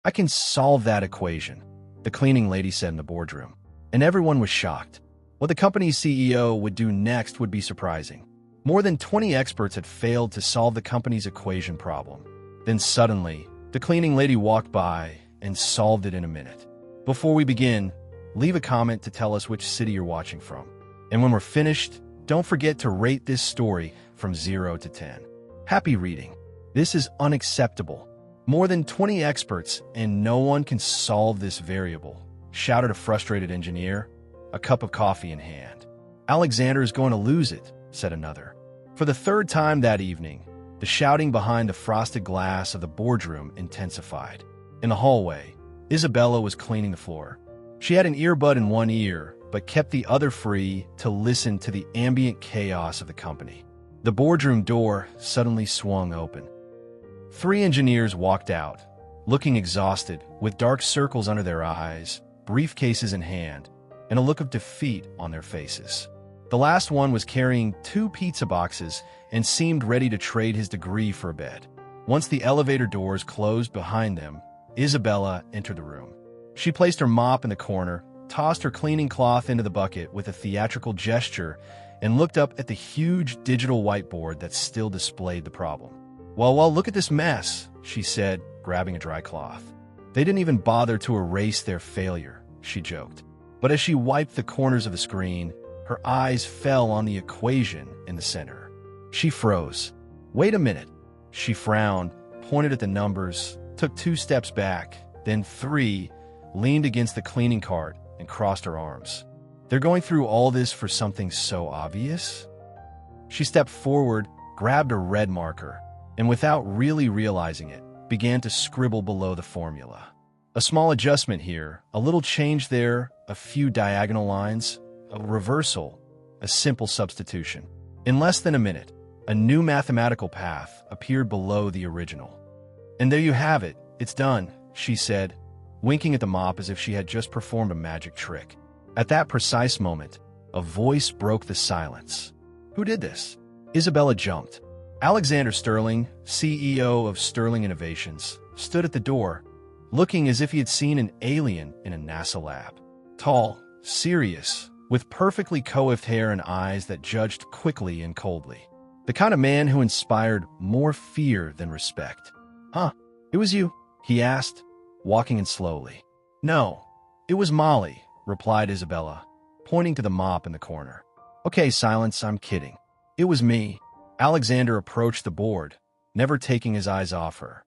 I can solve that equation, the cleaning lady said in the boardroom. And everyone was shocked. What the company's CEO would do next would be surprising. More than 20 experts had failed to solve the company's equation problem. Then suddenly, the cleaning lady walked by and solved it in a minute. Before we begin, leave a comment to tell us which city you're watching from. And when we're finished, don't forget to rate this story from 0 to 10. Happy reading. This is unacceptable. More than 20 experts, and no one can solve this variable, shouted a frustrated engineer, a cup of coffee in hand. Alexander is going to lose it, said another. For the third time that evening, the shouting behind the frosted glass of the boardroom intensified. In the hallway, Isabella was cleaning the floor. She had an earbud in one ear, but kept the other free to listen to the ambient chaos of the company. The boardroom door suddenly swung open. 3 engineers walked out, looking exhausted, with dark circles under their eyes, briefcases in hand, and a look of defeat on their faces. The last one was carrying 2 pizza boxes and seemed ready to trade his degree for a bed. Once the elevator doors closed behind them, Isabella entered the room. She placed her mop in the corner, tossed her cleaning cloth into the bucket with a theatrical gesture, and looked up at the huge digital whiteboard that still displayed the problem. Well, look at this mess, she said, grabbing a dry cloth. They didn't even bother to erase their failure, she joked. But as she wiped the corners of the screen, her eyes fell on the equation in the center. She froze. Wait a minute. She frowned, pointed at the numbers, took 2 steps back, then 3, leaned against the cleaning cart, and crossed her arms. They're going through all this for something so obvious? She stepped forward, grabbed a red marker, and without really realizing it, began to scribble below the formula. A small adjustment here, a little change there, a few diagonal lines, a reversal, a simple substitution. In less than a minute, a new mathematical path appeared below the original. And there you have it, it's done, she said, winking at the mop as if she had just performed a magic trick. At that precise moment, a voice broke the silence. Who did this? Isabella jumped. Alexander Sterling, CEO of Sterling Innovations, stood at the door, looking as if he had seen an alien in a NASA lab. Tall, serious, with perfectly coiffed hair and eyes that judged quickly and coldly. The kind of man who inspired more fear than respect. Huh, it was you? He asked, walking in slowly. No, it was Molly, replied Isabella, pointing to the mop in the corner. Okay, silence, I'm kidding. It was me. Alexander approached the board, never taking his eyes off her.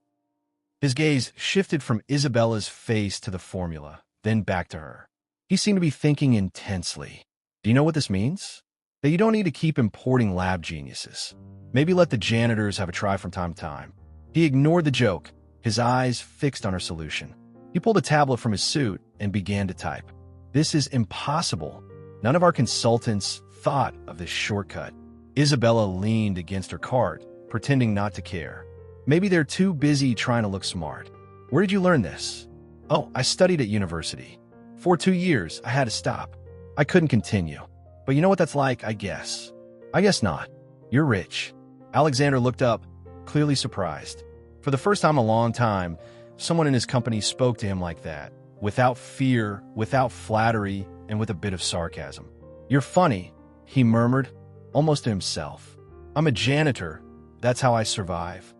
His gaze shifted from Isabella's face to the formula, then back to her. He seemed to be thinking intensely. Do you know what this means? That you don't need to keep importing lab geniuses. Maybe let the janitors have a try from time to time. He ignored the joke, his eyes fixed on her solution. He pulled a tablet from his suit and began to type. This is impossible. None of our consultants thought of this shortcut. Isabella leaned against her cart, pretending not to care. Maybe they're too busy trying to look smart. Where did you learn this? Oh, I studied at university. For 2 years, I had to stop. I couldn't continue. But you know what that's like, I guess. I guess not. You're rich. Alexander looked up, clearly surprised. For the first time in a long time, someone in his company spoke to him like that, without fear, without flattery, and with a bit of sarcasm. You're funny, he murmured, almost to himself. I'm a janitor. That's how I survive.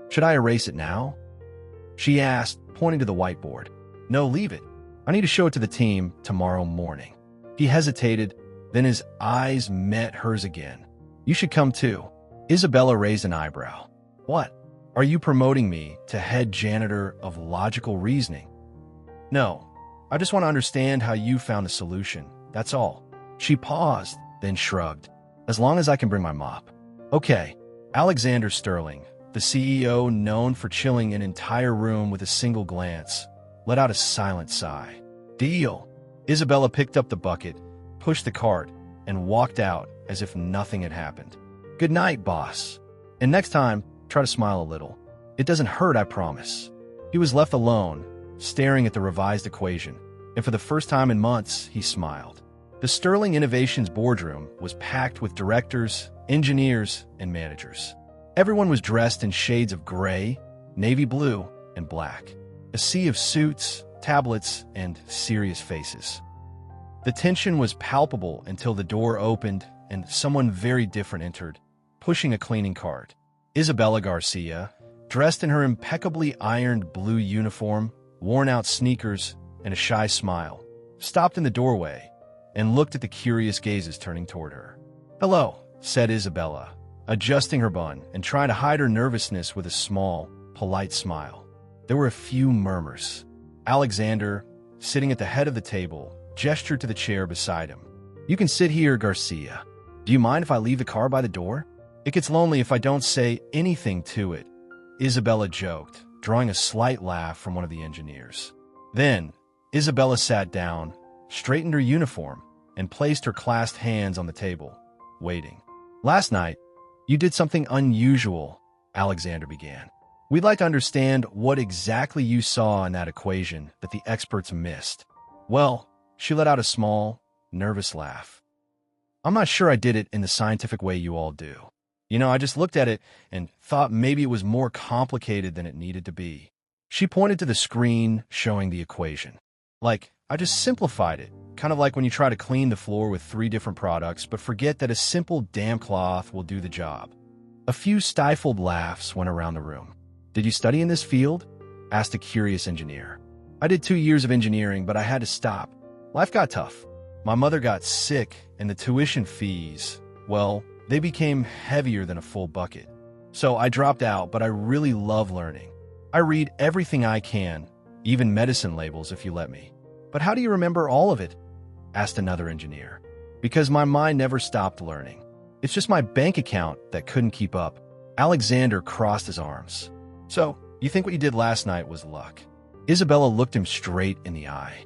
Should I erase it now? She asked, pointing to the whiteboard. No, leave it. I need to show it to the team tomorrow morning. He hesitated, then his eyes met hers again. You should come too. Isabella raised an eyebrow. What? Are you promoting me to head janitor of logical reasoning? No, I just want to understand how you found the solution. That's all. She paused, then shrugged. As long as I can bring my mop. Okay. Alexander Sterling, the CEO known for chilling an entire room with a single glance, let out a silent sigh. Deal. Isabella picked up the bucket, pushed the cart, and walked out as if nothing had happened. Good night, boss. And next time, try to smile a little. It doesn't hurt, I promise. He was left alone, staring at the revised equation, and for the first time in months, he smiled. The Sterling Innovations boardroom was packed with directors, engineers, and managers. Everyone was dressed in shades of gray, navy blue, and black. A sea of suits, tablets, and serious faces. The tension was palpable until the door opened and someone very different entered, pushing a cleaning cart. Isabella Garcia, dressed in her impeccably ironed blue uniform, worn-out sneakers, and a shy smile, stopped in the doorway and looked at the curious gazes turning toward her. "Hello," said Isabella, adjusting her bun and trying to hide her nervousness with a small, polite smile. There were a few murmurs. Alexander, sitting at the head of the table, gestured to the chair beside him. "You can sit here, Garcia. Do you mind if I leave the car by the door? It gets lonely if I don't say anything to it," Isabella joked, drawing a slight laugh from one of the engineers. Then, Isabella sat down, straightened her uniform, and placed her clasped hands on the table, waiting. "Last night, you did something unusual," Alexander began. "We'd like to understand what exactly you saw in that equation that the experts missed." "Well," she let out a small, nervous laugh. "I'm not sure I did it in the scientific way you all do. I just looked at it and thought maybe it was more complicated than it needed to be." She pointed to the screen showing the equation. I just simplified it, kind of like when you try to clean the floor with 3 different products but forget that a simple damp cloth will do the job. A few stifled laughs went around the room. "Did you study in this field?" asked a curious engineer. "I did 2 years of engineering, but I had to stop. Life got tough. My mother got sick, and the tuition fees, well, they became heavier than a full bucket. So I dropped out, but I really love learning. I read everything I can, even medicine labels if you let me." "But how do you remember all of it?" asked another engineer. "Because my mind never stopped learning. It's just my bank account that couldn't keep up." Alexander crossed his arms. "So, you think what you did last night was luck?" Isabella looked him straight in the eye.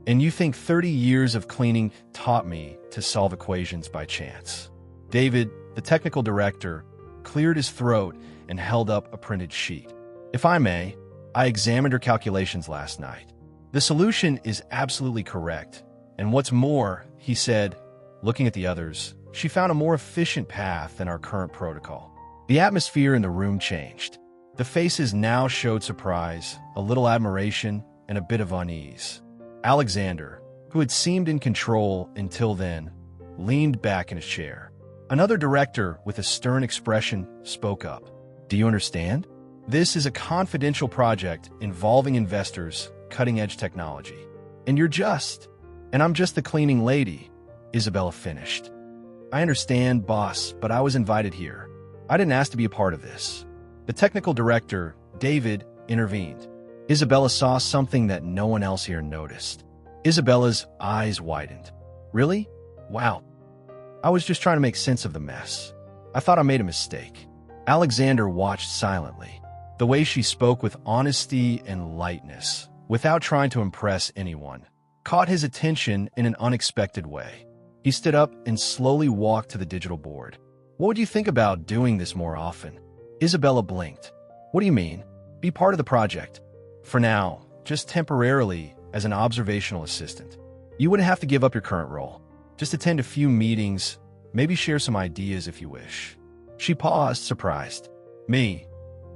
"And you think 30 years of cleaning taught me to solve equations by chance?" David, the technical director, cleared his throat and held up a printed sheet. "If I may, I examined her calculations last night. The solution is absolutely correct. And what's more," he said, looking at the others, "she found a more efficient path than our current protocol." The atmosphere in the room changed. The faces now showed surprise, a little admiration, and a bit of unease. Alexander, who had seemed in control until then, leaned back in his chair. Another director, with a stern expression, spoke up. "Do you understand? This is a confidential project involving investors, cutting-edge technology. And I'm just the cleaning lady," Isabella finished. "I understand, boss, but I was invited here. I didn't ask to be a part of this." The technical director, David, intervened. Isabella saw something that no one else here noticed. Isabella's eyes widened. "Really? Wow. I was just trying to make sense of the mess. I thought I made a mistake." Alexander watched silently. The way she spoke with honesty and lightness, without trying to impress anyone, caught his attention in an unexpected way. He stood up and slowly walked to the digital board. "What would you think about doing this more often?" Isabella blinked. "What do you mean? Be part of the project?" "For now, just temporarily as an observational assistant. You wouldn't have to give up your current role. Just attend a few meetings, maybe share some ideas if you wish." She paused, surprised. "Me?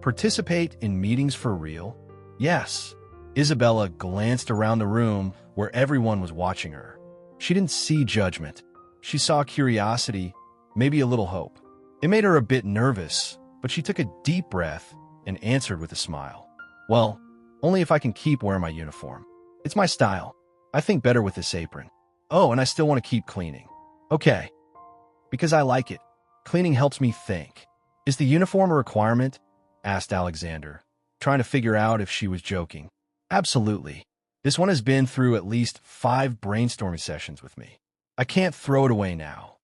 Participate in meetings for real?" "Yes." Isabella glanced around the room where everyone was watching her. She didn't see judgment. She saw curiosity, maybe a little hope. It made her a bit nervous, but she took a deep breath and answered with a smile. "Well, only if I can keep wearing my uniform. It's my style. I think better with this apron. Oh, and I still want to keep cleaning." "Okay. Because I like it. Cleaning helps me think." "Is the uniform a requirement?" asked Alexander, trying to figure out if she was joking. "Absolutely. This one has been through at least 5 brainstorming sessions with me. I can't throw it away now."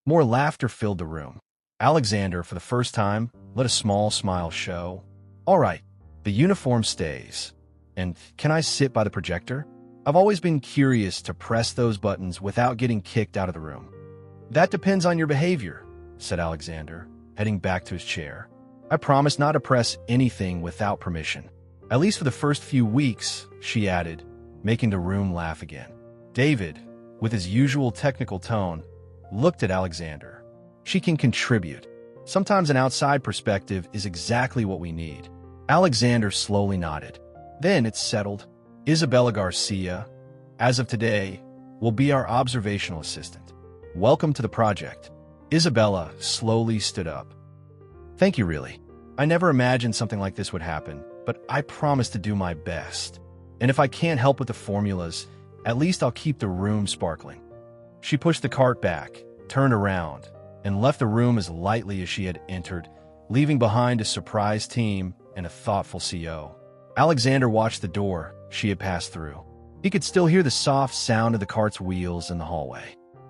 More laughter filled the room. Alexander, for the first time, let a small smile show. "All right, the uniform stays. And can I sit by the projector? I've always been curious to press those buttons without getting kicked out of the room." "That depends on your behavior," said Alexander, heading back to his chair. "I promise not to press anything without permission. At least for the first few weeks," she added, making the room laugh again. David, with his usual technical tone, looked at Alexander. "She can contribute. Sometimes an outside perspective is exactly what we need." Alexander slowly nodded. Then it's settled. Isabella Garcia, as of today, will be our observational assistant. Welcome to the project. Isabella slowly stood up. Thank you, really. I never imagined something like this would happen, but I promise to do my best. And if I can't help with the formulas, at least I'll keep the room sparkling. She pushed the cart back, turned around, and left the room as lightly as she had entered, leaving behind a surprise team and a thoughtful CO. Alexander watched the door she had passed through. He could still hear the soft sound of the cart's wheels in the hallway.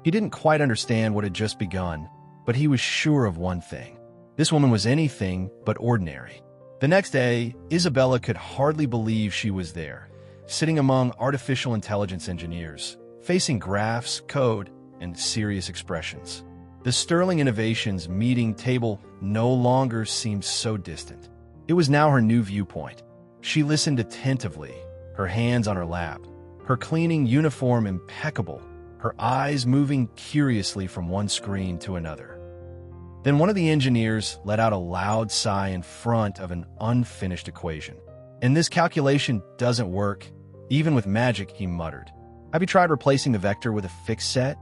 He didn't quite understand what had just begun, but he was sure of one thing. This woman was anything but ordinary. The next day, Isabella could hardly believe she was there, sitting among artificial intelligence engineers, facing graphs, code, and serious expressions. The Sterling Innovations meeting table no longer seemed so distant. It was now her new viewpoint. She listened attentively, her hands on her lap, her cleaning uniform impeccable, her eyes moving curiously from one screen to another. Then one of the engineers let out a loud sigh in front of an unfinished equation. And this calculation doesn't work. Even with magic, he muttered. Have you tried replacing the vector with a fixed set?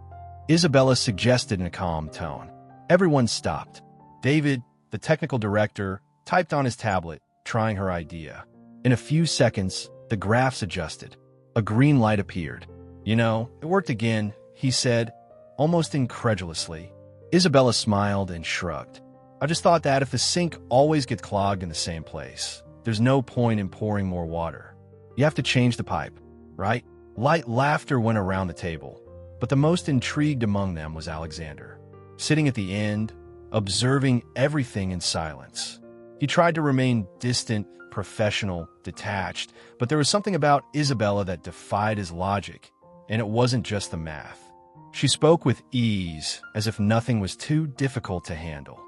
Isabella suggested in a calm tone. Everyone stopped. David, the technical director, typed on his tablet, trying her idea. In a few seconds, the graphs adjusted. A green light appeared. You know, it worked again, he said, almost incredulously. Isabella smiled and shrugged. I just thought that if the sink always gets clogged in the same place, there's no point in pouring more water. You have to change the pipe, right? Light laughter went around the table, but the most intrigued among them was Alexander, sitting at the end, observing everything in silence. He tried to remain distant, professional, detached, but there was something about Isabella that defied his logic, and it wasn't just the math. She spoke with ease, as if nothing was too difficult to handle.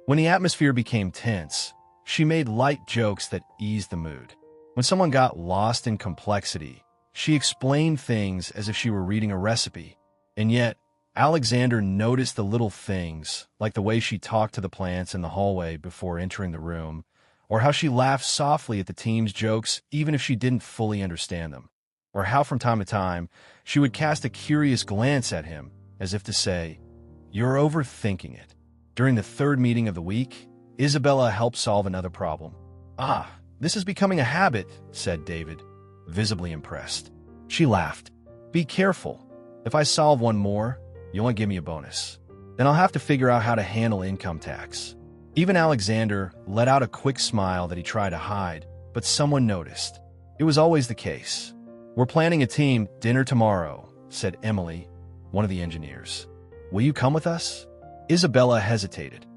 When the atmosphere became tense, she made light jokes that eased the mood. When someone got lost in complexity, she explained things as if she were reading a recipe. And yet, Alexander noticed the little things, like the way she talked to the plants in the hallway before entering the room, or how she laughed softly at the team's jokes even if she didn't fully understand them, or how from time to time she would cast a curious glance at him, as if to say, "You're overthinking it." During the third meeting of the week, Isabella helped solve another problem. "Ah, this is becoming a habit," said David, visibly impressed. She laughed. "Be careful. If I solve one more, you won't give me a bonus. Then I'll have to figure out how to handle income tax." Even Alexander let out a quick smile that he tried to hide, but someone noticed. It was always the case. "We're planning a team dinner tomorrow," said Emily, one of the engineers. "Will you come with us?" Isabella hesitated.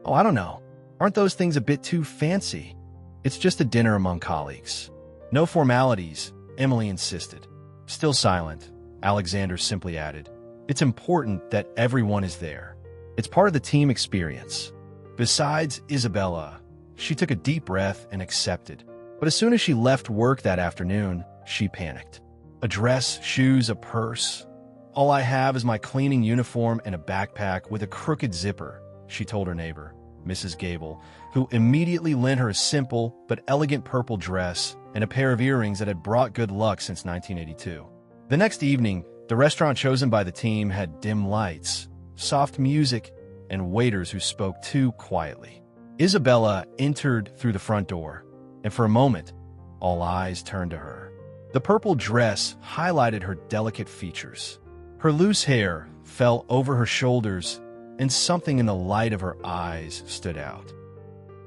"Oh, I don't know. Aren't those things a bit too fancy? It's just a dinner among colleagues." "No formalities," Emily insisted. Still silent, Alexander simply added, "It's important that everyone is there. It's part of the team experience." Besides Isabella, she took a deep breath and accepted. But as soon as she left work that afternoon, she panicked. "A dress, shoes, a purse. All I have is my cleaning uniform and a backpack with a crooked zipper," she told her neighbor, Mrs. Gable, who immediately lent her a simple but elegant purple dress and a pair of earrings that had brought good luck since 1982. The next evening, the restaurant chosen by the team had dim lights, soft music, and waiters who spoke too quietly. Isabella entered through the front door, and for a moment, all eyes turned to her. The purple dress highlighted her delicate features. Her loose hair fell over her shoulders, and something in the light of her eyes stood out.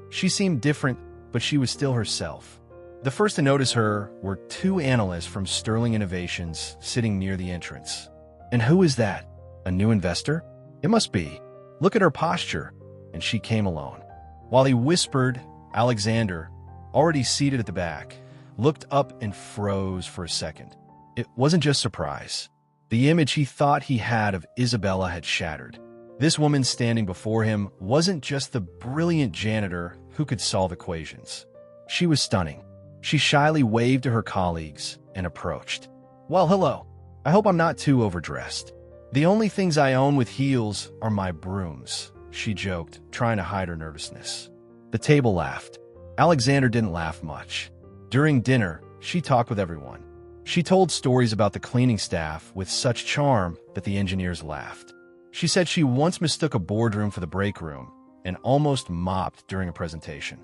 She seemed different, but she was still herself. The first to notice her were two analysts from Sterling Innovations sitting near the entrance. "And who is that? A new investor? It must be. Look at her posture." And she came alone. While he whispered, Alexander, already seated at the back, looked up and froze for a second. It wasn't just surprise. The image he thought he had of Isabella had shattered. This woman standing before him wasn't just the brilliant janitor who could solve equations. She was stunning. She shyly waved to her colleagues and approached. "Well, hello. I hope I'm not too overdressed. The only things I own with heels are my brooms," she joked, trying to hide her nervousness. The table laughed. Alexander didn't laugh much. During dinner, she talked with everyone. She told stories about the cleaning staff with such charm that the engineers laughed. She said she once mistook a boardroom for the break room and almost mopped during a presentation.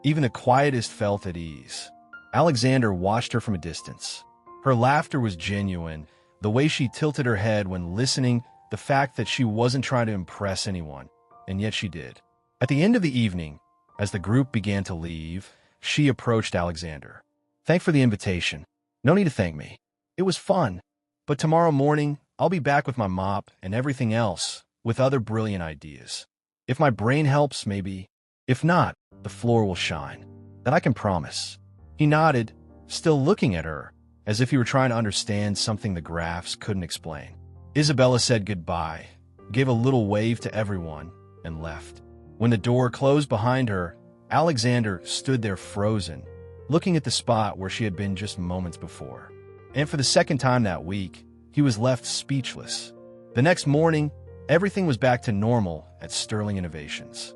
Even the quietest felt at ease. Alexander watched her from a distance. Her laughter was genuine, the way she tilted her head when listening, the fact that she wasn't trying to impress anyone, and yet she did. At the end of the evening, as the group began to leave, she approached Alexander. "Thanks for the invitation. No need to thank me. It was fun. But tomorrow morning, I'll be back with my mop and everything else, with other brilliant ideas. If my brain helps, maybe. If not, the floor will shine. That I can promise." He nodded, still looking at her, as if he were trying to understand something the graphs couldn't explain. Isabella said goodbye, gave a little wave to everyone, and left. When the door closed behind her, Alexander stood there frozen, looking at the spot where she had been just moments before. And for the second time that week, he was left speechless. The next morning, everything was back to normal at Sterling Innovations.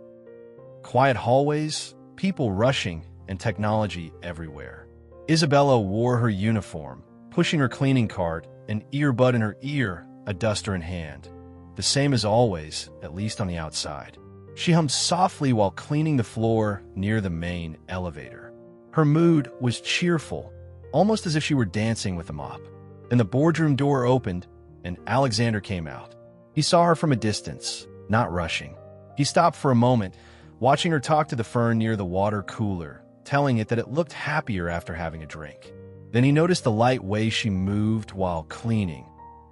Quiet hallways, people rushing, and technology everywhere. Isabella wore her uniform, pushing her cleaning cart, an earbud in her ear, a duster in hand. The same as always, at least on the outside. She hummed softly while cleaning the floor near the main elevator. Her mood was cheerful, almost as if she were dancing with the mop. Then the boardroom door opened, and Alexander came out. He saw her from a distance, not rushing. He stopped for a moment, watching her talk to the fern near the water cooler, telling it that it looked happier after having a drink. Then he noticed the light way she moved while cleaning,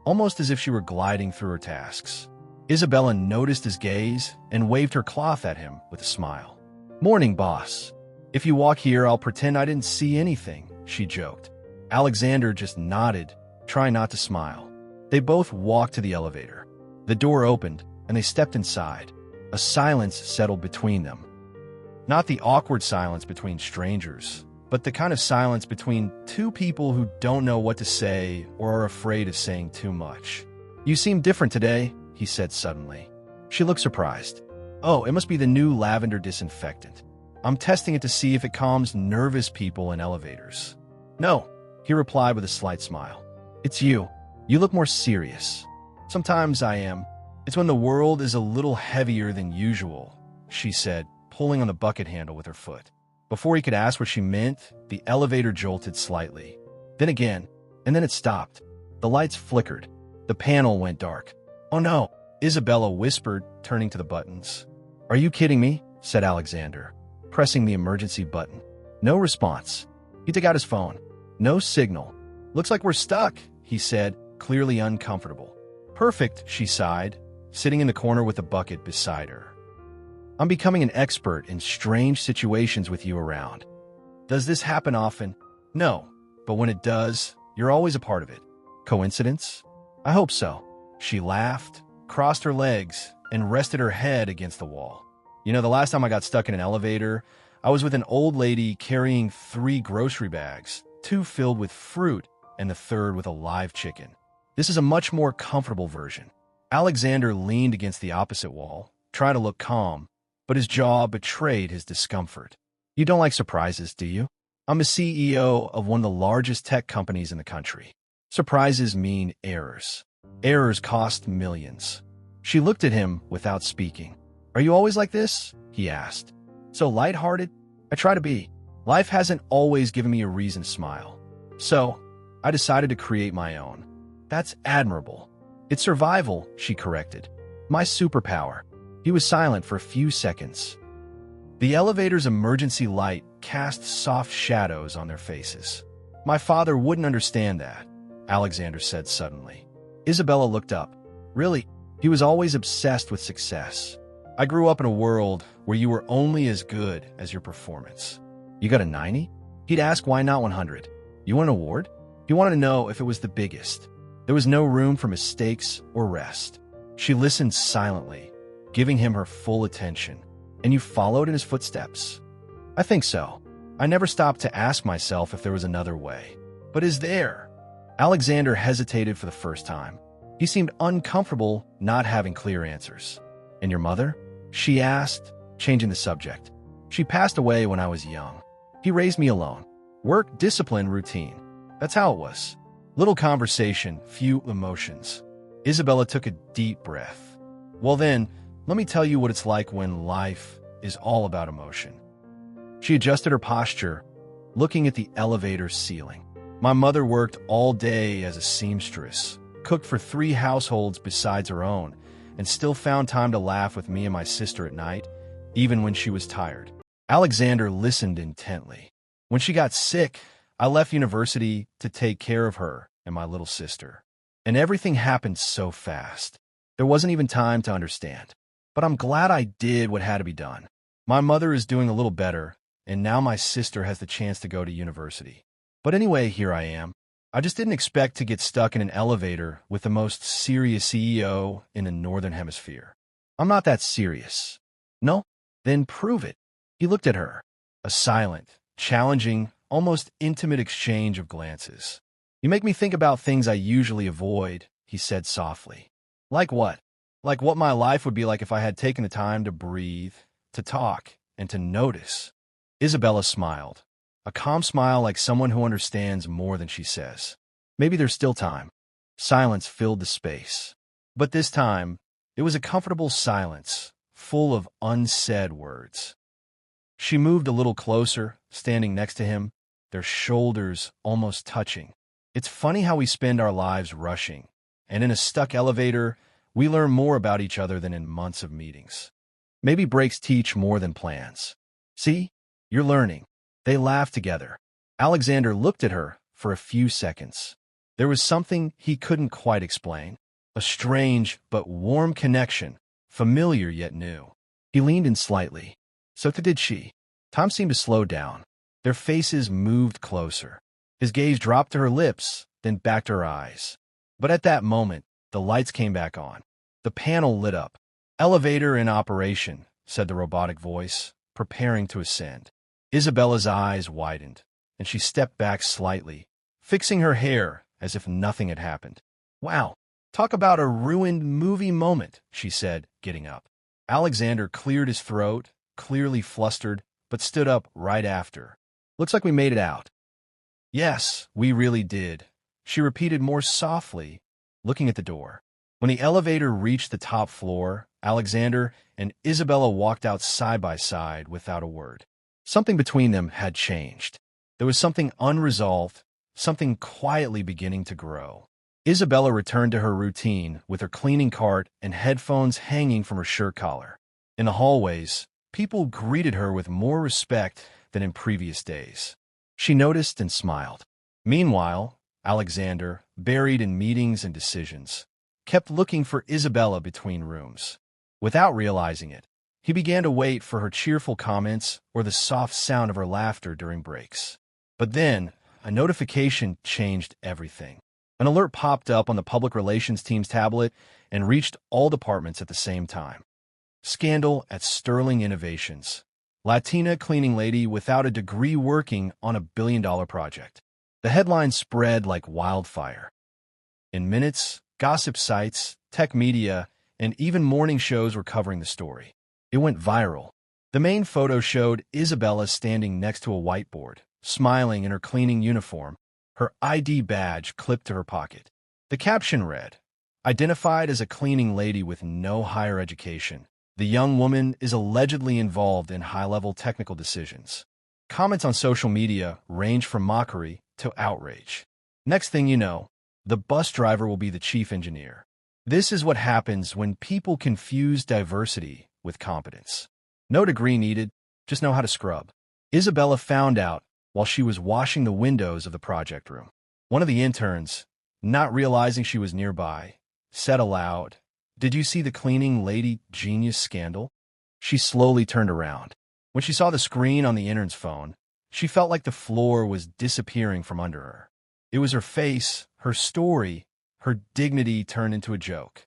almost as if she were gliding through her tasks. Isabella noticed his gaze and waved her cloth at him with a smile. "Morning, boss. If you walk here, I'll pretend I didn't see anything," she joked. Alexander just nodded, trying not to smile. They both walked to the elevator. The door opened, and they stepped inside. A silence settled between them. Not the awkward silence between strangers, but the kind of silence between two people who don't know what to say or are afraid of saying too much. "You seem different today," he said suddenly. She looked surprised. "Oh, it must be the new lavender disinfectant. I'm testing it to see if it calms nervous people in elevators." "No," he replied with a slight smile. "It's you. You look more serious." "Sometimes I am. It's when the world is a little heavier than usual," she said, pulling on the bucket handle with her foot. Before he could ask what she meant, the elevator jolted slightly. Then again, and then it stopped. The lights flickered. The panel went dark. "Oh no," Isabella whispered, turning to the buttons. "Are you kidding me?" said Alexander, pressing the emergency button. No response. He took out his phone. No signal. "Looks like we're stuck," he said, clearly uncomfortable. "Perfect," she sighed, sitting in the corner with a bucket beside her. "I'm becoming an expert in strange situations with you around. Does this happen often?" "No, but when it does, you're always a part of it." "Coincidence?" "I hope so." She laughed, crossed her legs, and rested her head against the wall. "You know, the last time I got stuck in an elevator, I was with an old lady carrying 3 grocery bags, 2 filled with fruit and the third with a live chicken. This is a much more comfortable version." Alexander leaned against the opposite wall, trying to look calm, but his jaw betrayed his discomfort. "You don't like surprises, do you? I'm the CEO of one of the largest tech companies in the country. Surprises mean errors. Errors cost millions." She looked at him without speaking. "Are you always like this?" he asked. "So lighthearted?" "I try to be. Life hasn't always given me a reason to smile. So, I decided to create my own." "That's admirable." "It's survival," she corrected. "My superpower." He was silent for a few seconds. The elevator's emergency light cast soft shadows on their faces. "My father wouldn't understand that," Alexander said suddenly. Isabella looked up. "Really? He was always obsessed with success. I grew up in a world where you were only as good as your performance." "You got a 90? He'd ask why not 100. "You want an award?" He wanted to know if it was the biggest. There was no room for mistakes or rest. She listened silently, giving him her full attention. "And you followed in his footsteps?" "I think so. I never stopped to ask myself if there was another way. But is there?" Alexander hesitated for the first time. He seemed uncomfortable not having clear answers. "And your mother?" she asked, changing the subject. "She passed away when I was young. He raised me alone." Work, discipline, routine. That's how it was. Little conversation, few emotions. Isabella took a deep breath. Well then, let me tell you what it's like when life is all about emotion. She adjusted her posture, looking at the elevator ceiling. My mother worked all day as a seamstress, cooked for 3 households besides her own, and still found time to laugh with me and my sister at night, even when she was tired. Alexander listened intently. When she got sick, I left university to take care of her and my little sister. And everything happened so fast. There wasn't even time to understand. But I'm glad I did what had to be done. My mother is doing a little better, and now my sister has the chance to go to university. But anyway, here I am. I just didn't expect to get stuck in an elevator with the most serious CEO in the Northern Hemisphere. I'm not that serious. No? Then prove it. He looked at her. A silent, challenging, almost intimate exchange of glances. You make me think about things I usually avoid, he said softly. Like what? Like what my life would be like if I had taken the time to breathe, to talk, and to notice. Isabella smiled. A calm smile like someone who understands more than she says. Maybe there's still time. Silence filled the space. But this time, it was a comfortable silence, full of unsaid words. She moved a little closer, standing next to him, their shoulders almost touching. It's funny how we spend our lives rushing, and in a stuck elevator, we learn more about each other than in months of meetings. Maybe breaks teach more than plans. See? You're learning. They laughed together. Alexander looked at her for a few seconds. There was something he couldn't quite explain. A strange but warm connection, familiar yet new. He leaned in slightly. So did she. Time seemed to slow down. Their faces moved closer. His gaze dropped to her lips, then back to her eyes. But at that moment, the lights came back on. The panel lit up. "Elevator in operation," said the robotic voice, preparing to ascend. Isabella's eyes widened, and she stepped back slightly, fixing her hair as if nothing had happened. "Wow, talk about a ruined movie moment," she said, getting up. Alexander cleared his throat, clearly flustered, but stood up right after. "Looks like we made it out." "Yes, we really did," she repeated more softly, looking at the door. When the elevator reached the top floor, Alexander and Isabella walked out side by side without a word. Something between them had changed. There was something unresolved, something quietly beginning to grow. Isabella returned to her routine with her cleaning cart and headphones hanging from her shirt collar. In the hallways, people greeted her with more respect than in previous days. She noticed and smiled. Meanwhile, Alexander, buried in meetings and decisions, kept looking for Isabella between rooms. Without realizing it, he began to wait for her cheerful comments or the soft sound of her laughter during breaks. But then, a notification changed everything. An alert popped up on the public relations team's tablet and reached all departments at the same time. Scandal at Sterling Innovations. Latina cleaning lady without a degree working on a billion-dollar project. The headline spread like wildfire. In minutes, gossip sites, tech media, and even morning shows were covering the story. It went viral. The main photo showed Isabella standing next to a whiteboard, smiling in her cleaning uniform, her ID badge clipped to her pocket. The caption read, "Identified as a cleaning lady with no higher education. The young woman is allegedly involved in high-level technical decisions." Comments on social media range from mockery to outrage. Next thing you know, the bus driver will be the chief engineer. This is what happens when people confuse diversity with competence. No degree needed, just know how to scrub. Isabella found out while she was washing the windows of the project room. One of the interns, not realizing she was nearby, said aloud, "Did you see the cleaning lady genius scandal?" She slowly turned around. When she saw the screen on the intern's phone, she felt like the floor was disappearing from under her. It was her face, her story, her dignity turned into a joke.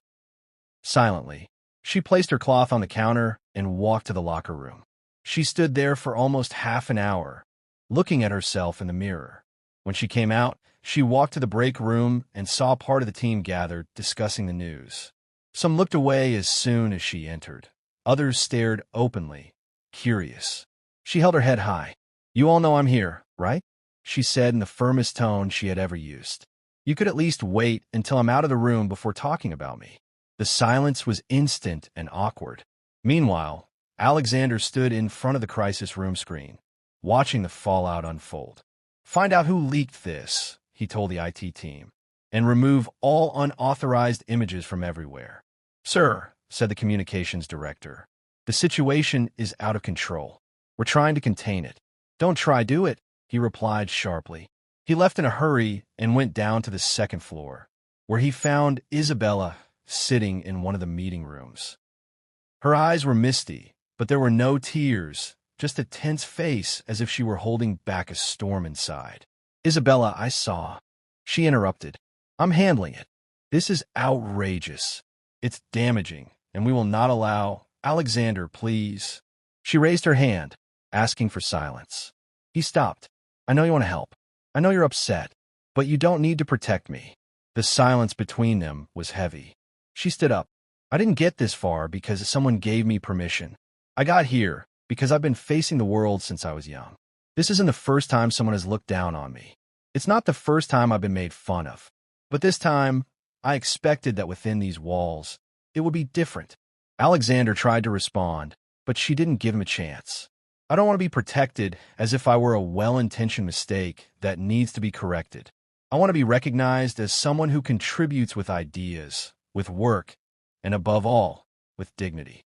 Silently, she placed her cloth on the counter and walked to the locker room. She stood there for almost half an hour, looking at herself in the mirror. When she came out, she walked to the break room and saw part of the team gathered, discussing the news. Some looked away as soon as she entered. Others stared openly, curious. She held her head high. "You all know I'm here, right?" she said in the firmest tone she had ever used. "You could at least wait until I'm out of the room before talking about me." The silence was instant and awkward. Meanwhile, Alexander stood in front of the crisis room screen, watching the fallout unfold. "Find out who leaked this," he told the IT team, "and remove all unauthorized images from everywhere." "Sir," said the communications director, "the situation is out of control. We're trying to contain it." "Don't try, do it," he replied sharply. He left in a hurry and went down to the second floor, where he found Isabella sitting in one of the meeting rooms. Her eyes were misty, but there were no tears, just a tense face as if she were holding back a storm inside. "Isabella, I saw." She interrupted. "I'm handling it. This is outrageous. It's damaging, and we will not allow— Alexander, please." She raised her hand, asking for silence. He stopped. "I know you want to help. I know you're upset, but you don't need to protect me." The silence between them was heavy. She stood up. "I didn't get this far because someone gave me permission. I got here because I've been facing the world since I was young. This isn't the first time someone has looked down on me. It's not the first time I've been made fun of. But this time, I expected that within these walls, it would be different." Alexander tried to respond, but she didn't give him a chance. "I don't want to be protected as if I were a well-intentioned mistake that needs to be corrected. I want to be recognized as someone who contributes with ideas, with work, and above all, with dignity."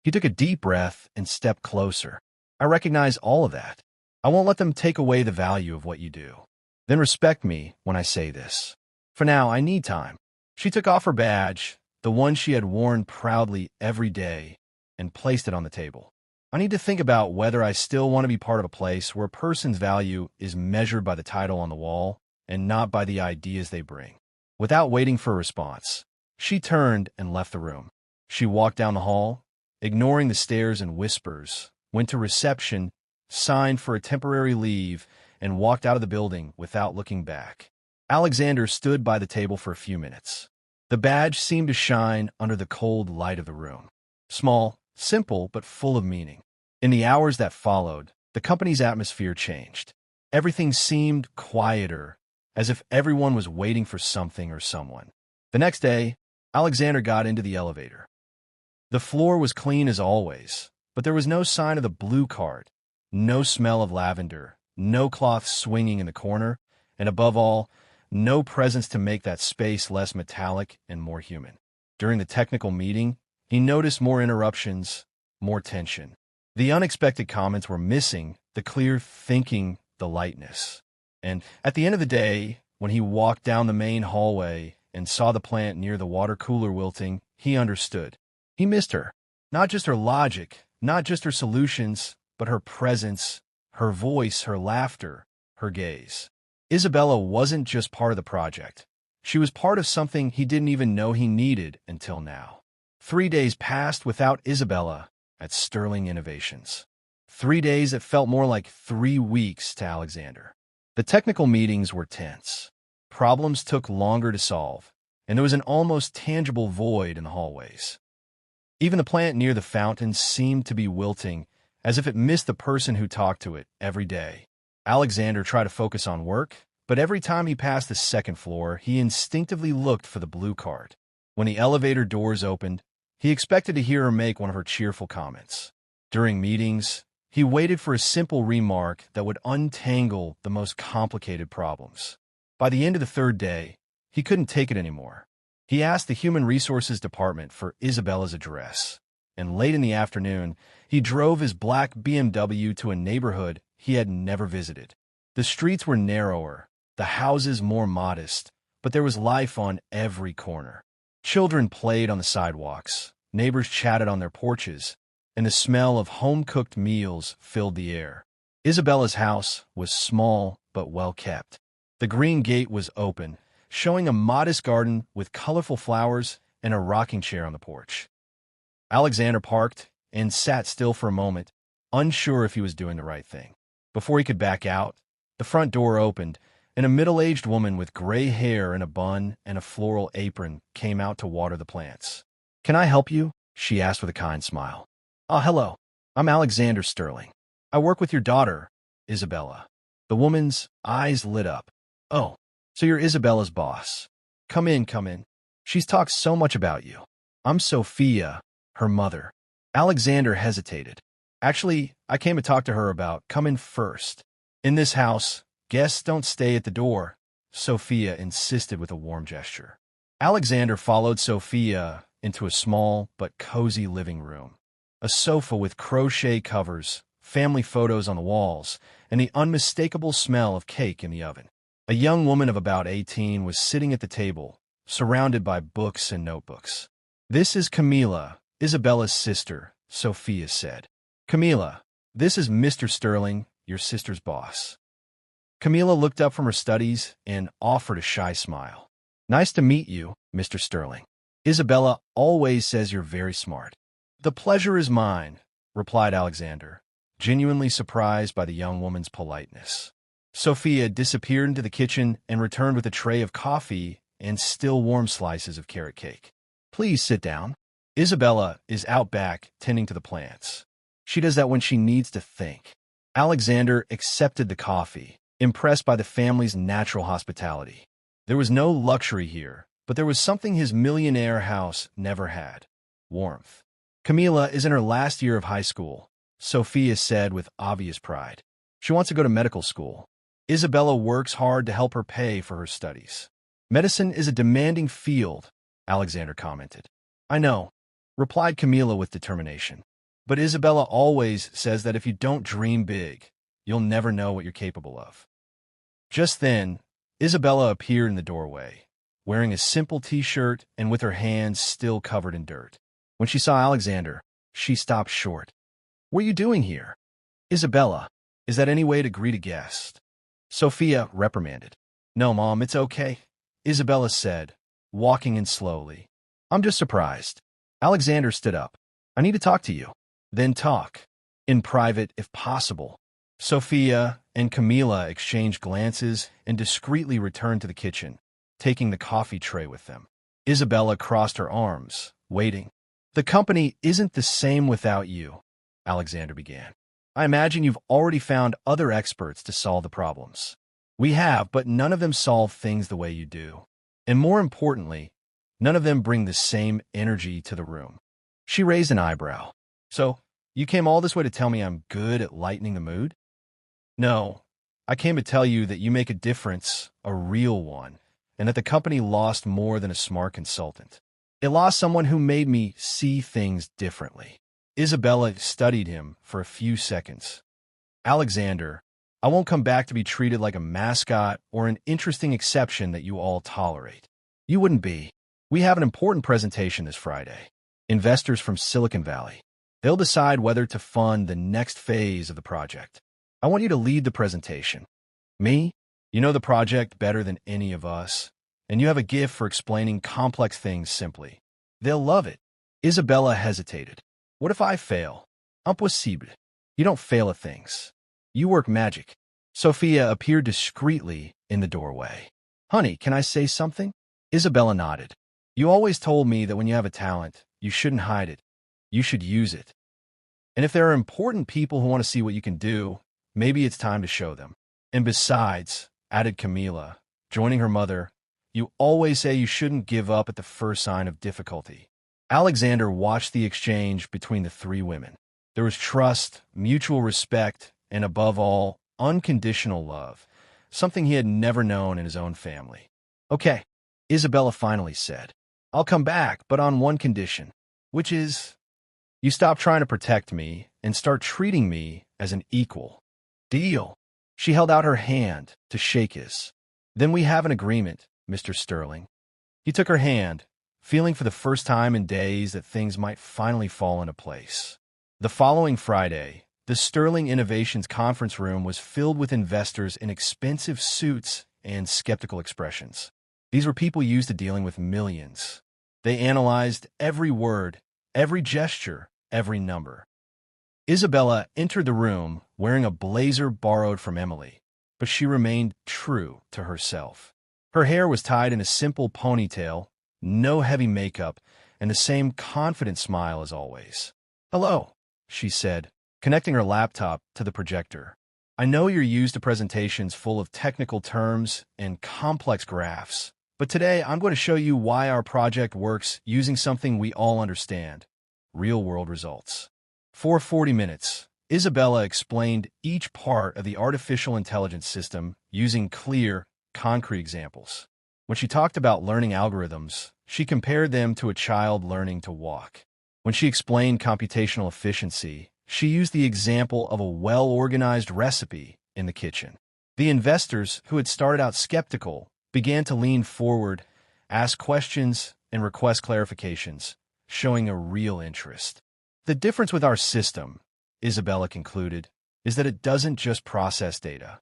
He took a deep breath and stepped closer. "I recognize all of that. I won't let them take away the value of what you do. Then respect me when I say this. For now, I need time." She took off her badge, the one she had worn proudly every day, and placed it on the table. "I need to think about whether I still want to be part of a place where a person's value is measured by the title on the wall and not by the ideas they bring." Without waiting for a response, she turned and left the room. She walked down the hall, ignoring the stares and whispers, went to reception, signed for a temporary leave, and walked out of the building without looking back. Alexander stood by the table for a few minutes. The badge seemed to shine under the cold light of the room. Small, simple, but full of meaning. In the hours that followed, the company's atmosphere changed. Everything seemed quieter, as if everyone was waiting for something or someone. The next day, Alexander got into the elevator. The floor was clean as always, but there was no sign of the blue card, no smell of lavender, no cloth swinging in the corner, and above all, no presence to make that space less metallic and more human. During the technical meeting, he noticed more interruptions, more tension. The unexpected comments were missing, the clear thinking, the lightness. And at the end of the day, when he walked down the main hallway and saw the plant near the water cooler wilting, he understood. He missed her. Not just her logic, not just her solutions, but her presence, her voice, her laughter, her gaze. Isabella wasn't just part of the project. She was part of something he didn't even know he needed until now. 3 days passed without Isabella at Sterling Innovations. 3 days that felt more like 3 weeks to Alexander. The technical meetings were tense. Problems took longer to solve, and there was an almost tangible void in the hallways. Even the plant near the fountain seemed to be wilting, as if it missed the person who talked to it every day. Alexander tried to focus on work, but every time he passed the second floor, he instinctively looked for the blue card. When the elevator doors opened, he expected to hear her make one of her cheerful comments. During meetings, he waited for a simple remark that would untangle the most complicated problems. By the end of the third day, he couldn't take it anymore. He asked the Human Resources Department for Isabella's address, and late in the afternoon, he drove his black BMW to a neighborhood he had never visited. The streets were narrower, the houses more modest, but there was life on every corner. Children played on the sidewalks, neighbors chatted on their porches, and the smell of home-cooked meals filled the air. Isabella's house was small but well-kept. The green gate was open, showing a modest garden with colorful flowers and a rocking chair on the porch. Alexander parked and sat still for a moment, unsure if he was doing the right thing. Before he could back out, the front door opened, and a middle-aged woman with gray hair in a bun and a floral apron came out to water the plants. "Can I help you?" she asked with a kind smile. "Oh, hello. I'm Alexander Sterling. I work with your daughter, Isabella." The woman's eyes lit up. Oh, so you're Isabella's boss. Come in, come in. She's talked so much about you. I'm Sophia, her mother. Alexander hesitated. Actually, I came to talk to her about come in first. In this house, guests don't stay at the door, Sophia insisted with a warm gesture. Alexander followed Sophia into a small but cozy living room. A sofa with crochet covers, family photos on the walls, and the unmistakable smell of cake in the oven. A young woman of about 18 was sitting at the table, surrounded by books and notebooks. This is Camila, Isabella's sister, Sophia said. Camila, this is Mr. Sterling, your sister's boss. Camila looked up from her studies and offered a shy smile. Nice to meet you, Mr. Sterling. Isabella always says you're very smart. The pleasure is mine, replied Alexander, genuinely surprised by the young woman's politeness. Sophia disappeared into the kitchen and returned with a tray of coffee and still warm slices of carrot cake. Please sit down. Isabella is out back tending to the plants. She does that when she needs to think. Alexander accepted the coffee, impressed by the family's natural hospitality. There was no luxury here, but there was something his millionaire house never had: warmth. Camila is in her last year of high school, Sophia said with obvious pride. She wants to go to medical school. Isabella works hard to help her pay for her studies. Medicine is a demanding field, Alexander commented. I know, replied Camila with determination. But Isabella always says that if you don't dream big, you'll never know what you're capable of. Just then, Isabella appeared in the doorway, wearing a simple t-shirt and with her hands still covered in dirt. When she saw Alexander, she stopped short. What are you doing here? Isabella, is that any way to greet a guest? Sophia reprimanded. No, Mom, it's okay, Isabella said, walking in slowly. I'm just surprised. Alexander stood up. I need to talk to you. Then talk. In private, if possible. Sophia and Camila exchanged glances and discreetly returned to the kitchen, taking the coffee tray with them. Isabella crossed her arms, waiting. The company isn't the same without you, Alexander began. I imagine you've already found other experts to solve the problems. We have, but none of them solve things the way you do. And more importantly, none of them bring the same energy to the room. She raised an eyebrow. So, you came all this way to tell me I'm good at lightening the mood? No, I came to tell you that you make a difference, a real one, and that the company lost more than a smart consultant. It lost someone who made me see things differently. Isabella studied him for a few seconds. Alexander, I won't come back to be treated like a mascot or an interesting exception that you all tolerate. You wouldn't be. We have an important presentation this Friday. Investors from Silicon Valley. They'll decide whether to fund the next phase of the project. I want you to lead the presentation. Me? You know the project better than any of us, and you have a gift for explaining complex things simply. They'll love it. Isabella hesitated. What if I fail? Impossible. You don't fail at things. You work magic. Sophia appeared discreetly in the doorway. Honey, can I say something? Isabella nodded. You always told me that when you have a talent, you shouldn't hide it. You should use it. And if there are important people who want to see what you can do, maybe it's time to show them. And besides, added Camila, joining her mother, you always say you shouldn't give up at the first sign of difficulty. Alexander watched the exchange between the three women. There was trust, mutual respect, and above all, unconditional love, something he had never known in his own family. Okay, Isabella finally said. I'll come back, but on one condition, which is you stop trying to protect me and start treating me as an equal. Deal. She held out her hand to shake his. Then we have an agreement, Mr. Sterling. He took her hand, feeling for the first time in days that things might finally fall into place. The following Friday, the Sterling Innovations conference room was filled with investors in expensive suits and skeptical expressions. These were people used to dealing with millions. They analyzed every word, every gesture, every number. Isabella entered the room wearing a blazer borrowed from Emily, but she remained true to herself. Her hair was tied in a simple ponytail, no heavy makeup, and the same confident smile as always. Hello, she said, connecting her laptop to the projector. I know you're used to presentations full of technical terms and complex graphs, but today I'm going to show you why our project works using something we all understand: real-world results. For 40 minutes, Isabella explained each part of the artificial intelligence system using clear, concrete examples. When she talked about learning algorithms, she compared them to a child learning to walk. When she explained computational efficiency, she used the example of a well-organized recipe in the kitchen. The investors, who had started out skeptical, began to lean forward, ask questions, and request clarifications, showing a real interest. The difference with our system, Isabella concluded, is that it doesn't just process data.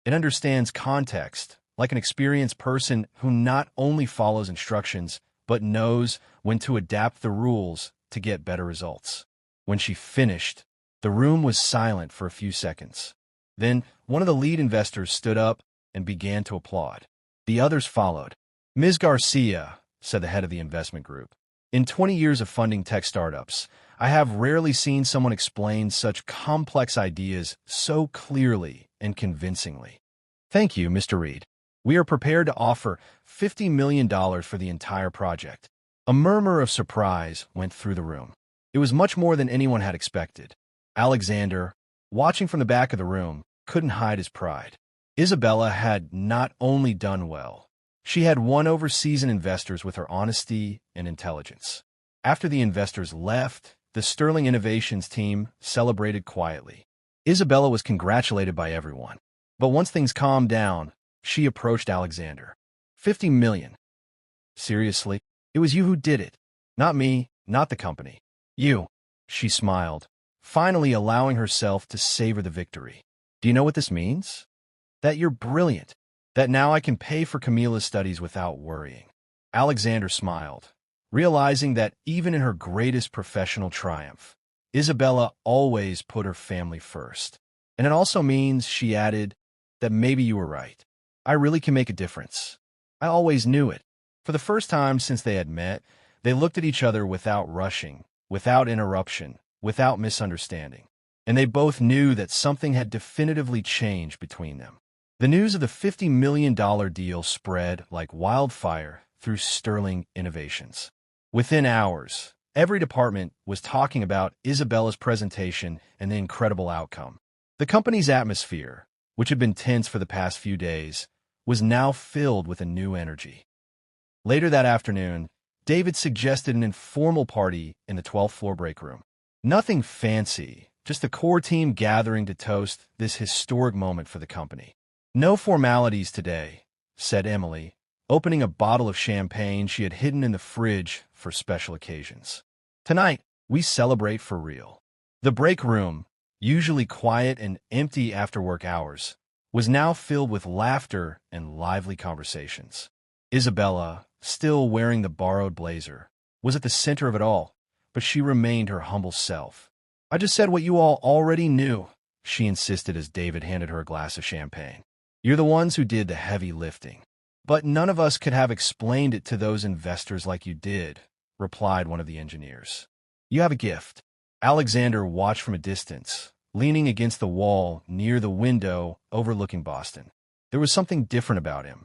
It understands context, like an experienced person who not only follows instructions, but knows when to adapt the rules to get better results. When she finished, the room was silent for a few seconds. Then, one of the lead investors stood up and began to applaud. The others followed. "Ms. Garcia," said the head of the investment group, "in 20 years of funding tech startups, I have rarely seen someone explain such complex ideas so clearly and convincingly. Thank you, Mr. Reed. We are prepared to offer $50 million for the entire project." A murmur of surprise went through the room. It was much more than anyone had expected. Alexander, watching from the back of the room, couldn't hide his pride. Isabella had not only done well, she had won over seasoned investors with her honesty and intelligence. After the investors left, the Sterling Innovations team celebrated quietly. Isabella was congratulated by everyone. But once things calmed down, she approached Alexander. $50 million. Seriously? It was you who did it. Not me, not the company. You. She smiled, finally allowing herself to savor the victory. Do you know what this means? That you're brilliant. That now I can pay for Camila's studies without worrying. Alexander smiled, realizing that even in her greatest professional triumph, Isabella always put her family first. And it also means, she added, that maybe you were right. I really can make a difference. I always knew it. For the first time since they had met, they looked at each other without rushing, without interruption, without misunderstanding. And they both knew that something had definitively changed between them. The news of the $50 million deal spread like wildfire through Sterling Innovations. Within hours, every department was talking about Isabella's presentation and the incredible outcome. The company's atmosphere, which had been tense for the past few days, was now filled with a new energy. Later that afternoon, David suggested an informal party in the 12th floor break room. Nothing fancy, just the core team gathering to toast this historic moment for the company. "No formalities today," said Emily, opening a bottle of champagne she had hidden in the fridge for special occasions. "Tonight, we celebrate for real." The break room, usually quiet and empty after work hours, was now filled with laughter and lively conversations. Isabella, still wearing the borrowed blazer, was at the center of it all, but she remained her humble self. "I just said what you all already knew," she insisted as David handed her a glass of champagne. "You're the ones who did the heavy lifting. But none of us could have explained it to those investors like you did," replied one of the engineers. "You have a gift." Alexander watched from a distance, leaning against the wall near the window overlooking Boston. There was something different about him.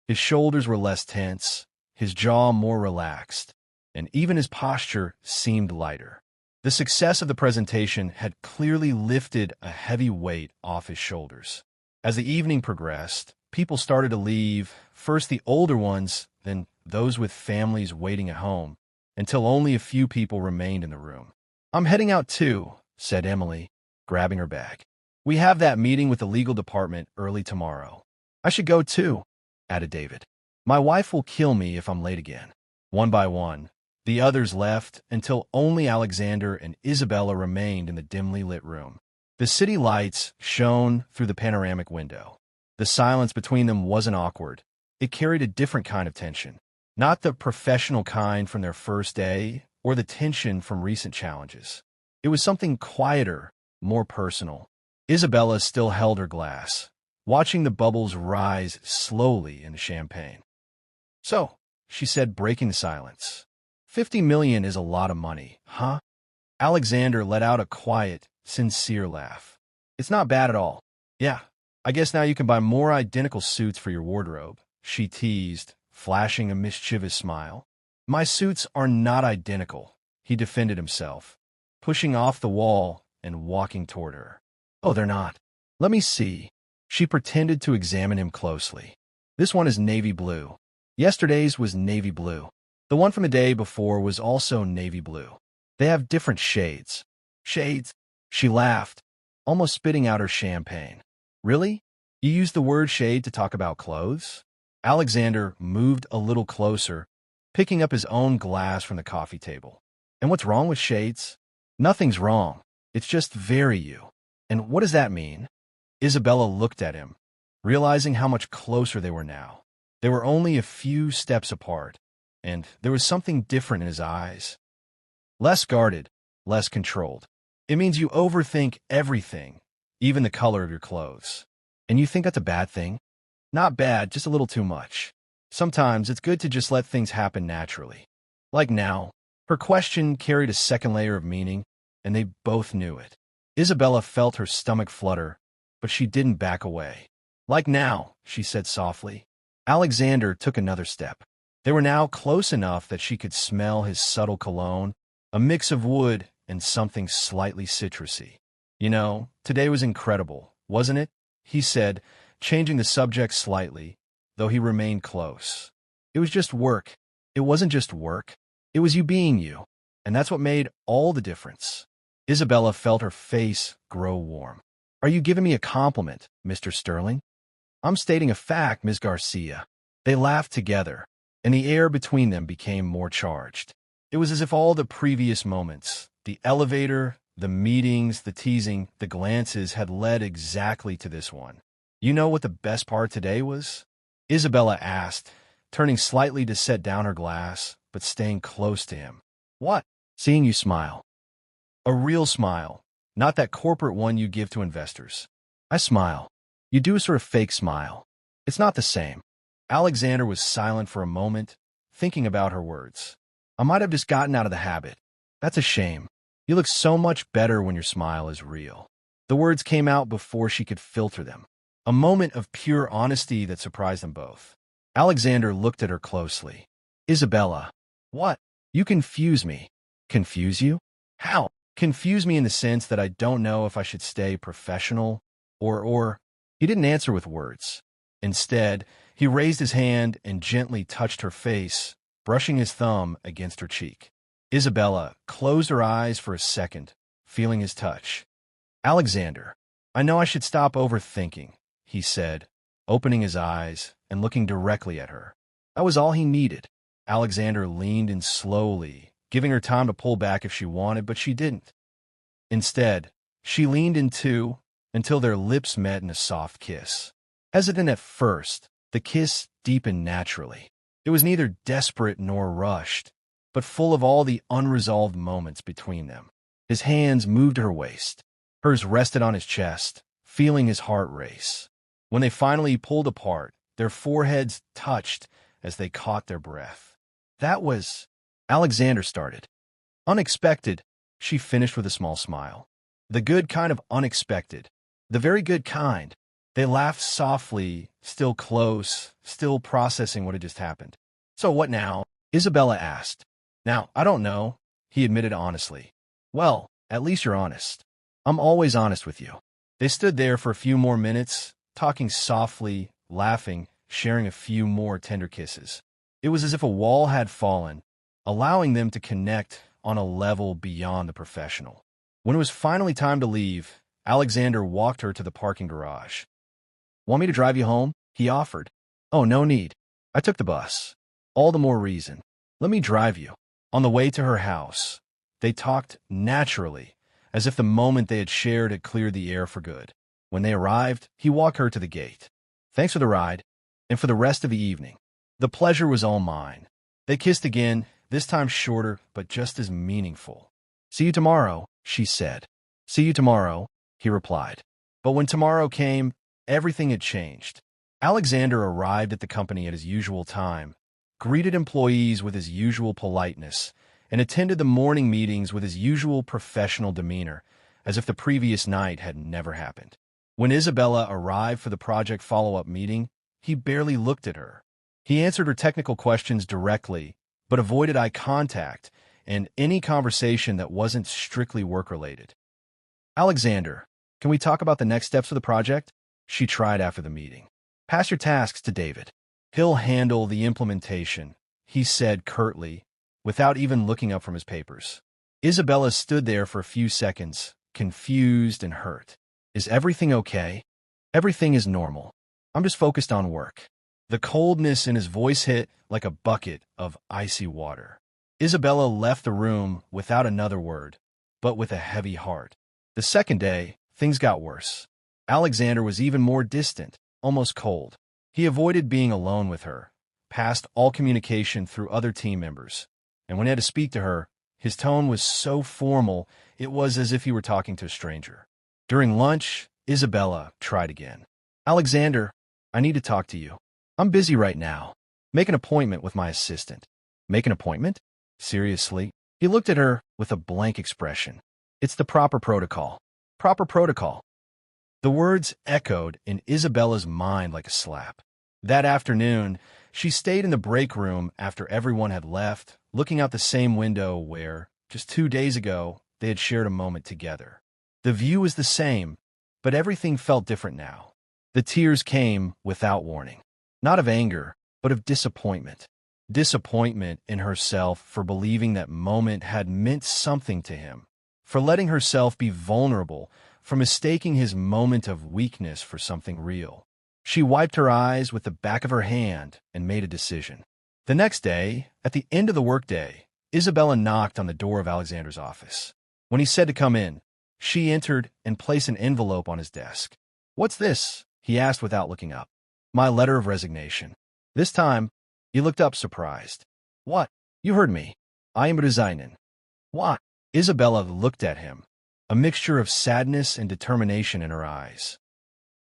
His shoulders were less tense, his jaw more relaxed, and even his posture seemed lighter. The success of the presentation had clearly lifted a heavy weight off his shoulders. As the evening progressed, people started to leave, first the older ones, then those with families waiting at home, until only a few people remained in the room. "I'm heading out too," said Emily, grabbing her bag. "We have that meeting with the legal department early tomorrow." "I should go too," added David. "My wife will kill me if I'm late again." One by one, the others left until only Alexander and Isabella remained in the dimly lit room. The city lights shone through the panoramic window. The silence between them wasn't awkward. It carried a different kind of tension. Not the professional kind from their first day or the tension from recent challenges. It was something quieter, more personal. Isabella still held her glass, watching the bubbles rise slowly in the champagne. "So," she said, breaking the silence, $50 million is a lot of money, huh?" Alexander let out a quiet, sincere laugh. It's not bad at all. Yeah, I guess now you can buy more identical suits for your wardrobe, she teased, flashing a mischievous smile. My suits are not identical, he defended himself, pushing off the wall and walking toward her. Oh, they're not. Let me see. She pretended to examine him closely. This one is navy blue. Yesterday's was navy blue. The one from the day before was also navy blue. They have different shades. Shades? She laughed, almost spitting out her champagne. Really? You use the word shade to talk about clothes? Alexander moved a little closer, picking up his own glass from the coffee table. And what's wrong with shades? Nothing's wrong. It's just very you. And what does that mean? Isabella looked at him, realizing how much closer they were now. They were only a few steps apart, and there was something different in his eyes. Less guarded, less controlled. It means you overthink everything, even the color of your clothes. And you think that's a bad thing? Not bad, just a little too much. Sometimes it's good to just let things happen naturally. Like now, her question carried a second layer of meaning, and they both knew it. Isabella felt her stomach flutter, but she didn't back away. Like now, she said softly. Alexander took another step. They were now close enough that she could smell his subtle cologne, a mix of wood and something slightly citrusy. You know, today was incredible, wasn't it? He said, changing the subject slightly, though he remained close. It was just work. It wasn't just work. It was you being you, and that's what made all the difference. Isabella felt her face grow warm. Are you giving me a compliment, Mr. Sterling? I'm stating a fact, Ms. Garcia. They laughed together, and the air between them became more charged. It was as if all the previous moments, the elevator, the meetings, the teasing, the glances had led exactly to this one. You know what the best part today was? Isabella asked, turning slightly to set down her glass, but staying close to him. What? Seeing you smile. A real smile, not that corporate one you give to investors. I smile. You do a sort of fake smile. It's not the same. Alexander was silent for a moment, thinking about her words. I might have just gotten out of the habit. That's a shame. You look so much better when your smile is real. The words came out before she could filter them. A moment of pure honesty that surprised them both. Alexander looked at her closely. Isabella. What? You confuse me. Confuse you? How? Confuse me in the sense that I don't know if I should stay professional or... He didn't answer with words. Instead, he raised his hand and gently touched her face, brushing his thumb against her cheek. Isabella closed her eyes for a second, feeling his touch. Alexander, I know I should stop overthinking, he said, opening his eyes and looking directly at her. That was all he needed. Alexander leaned in slowly, giving her time to pull back if she wanted, but she didn't. Instead, she leaned in too, until their lips met in a soft kiss. Hesitant at first, the kiss deepened naturally. It was neither desperate nor rushed, but full of all the unresolved moments between them. His hands moved to her waist. Hers rested on his chest, feeling his heart race. When they finally pulled apart, their foreheads touched as they caught their breath. That was... Alexander started. Unexpected, she finished with a small smile. The good kind of unexpected. The very good kind. They laughed softly, still close, still processing what had just happened. So what now? Isabella asked. Now, I don't know, he admitted honestly. Well, at least you're honest. I'm always honest with you. They stood there for a few more minutes, talking softly, laughing, sharing a few more tender kisses. It was as if a wall had fallen, allowing them to connect on a level beyond the professional. When it was finally time to leave, Alexander walked her to the parking garage. Want me to drive you home? He offered. Oh, no need. I took the bus. All the more reason. Let me drive you. On the way to her house, they talked naturally, as if the moment they had shared had cleared the air for good. When they arrived, he walked her to the gate. Thanks for the ride, and for the rest of the evening. The pleasure was all mine. They kissed again, this time shorter, but just as meaningful. See you tomorrow, she said. See you tomorrow, he replied. But when tomorrow came, everything had changed. Alexander arrived at the company at his usual time, greeted employees with his usual politeness, and attended the morning meetings with his usual professional demeanor, as if the previous night had never happened. When Isabella arrived for the project follow-up meeting, he barely looked at her. He answered her technical questions directly, but avoided eye contact and any conversation that wasn't strictly work-related. "Alexander, can we talk about the next steps of the project?" She tried after the meeting. "Pass your tasks to David. He'll handle the implementation," he said curtly, without even looking up from his papers. Isabella stood there for a few seconds, confused and hurt. "Is everything okay?" "Everything is normal. I'm just focused on work." The coldness in his voice hit like a bucket of icy water. Isabella left the room without another word, but with a heavy heart. The second day, things got worse. Alexander was even more distant, almost cold. He avoided being alone with her, passed all communication through other team members, and when he had to speak to her, his tone was so formal it was as if he were talking to a stranger. During lunch, Isabella tried again. "Alexander, I need to talk to you. I'm busy right now. Make an appointment with my assistant." "Make an appointment? Seriously?" He looked at her with a blank expression. "It's the proper protocol." "Proper protocol." The words echoed in Isabella's mind like a slap. That afternoon, she stayed in the break room after everyone had left, looking out the same window where, just 2 days ago, they had shared a moment together. The view was the same, but everything felt different now. The tears came without warning. Not of anger, but of disappointment. Disappointment in herself for believing that moment had meant something to him, for letting herself be vulnerable, for mistaking his moment of weakness for something real. She wiped her eyes with the back of her hand and made a decision. The next day, at the end of the workday, Isabella knocked on the door of Alexander's office. When he said to come in, she entered and placed an envelope on his desk. "What's this?" he asked without looking up. "My letter of resignation." This time, he looked up surprised. "What? You heard me. I am resigning." "What?" Isabella looked at him, a mixture of sadness and determination in her eyes.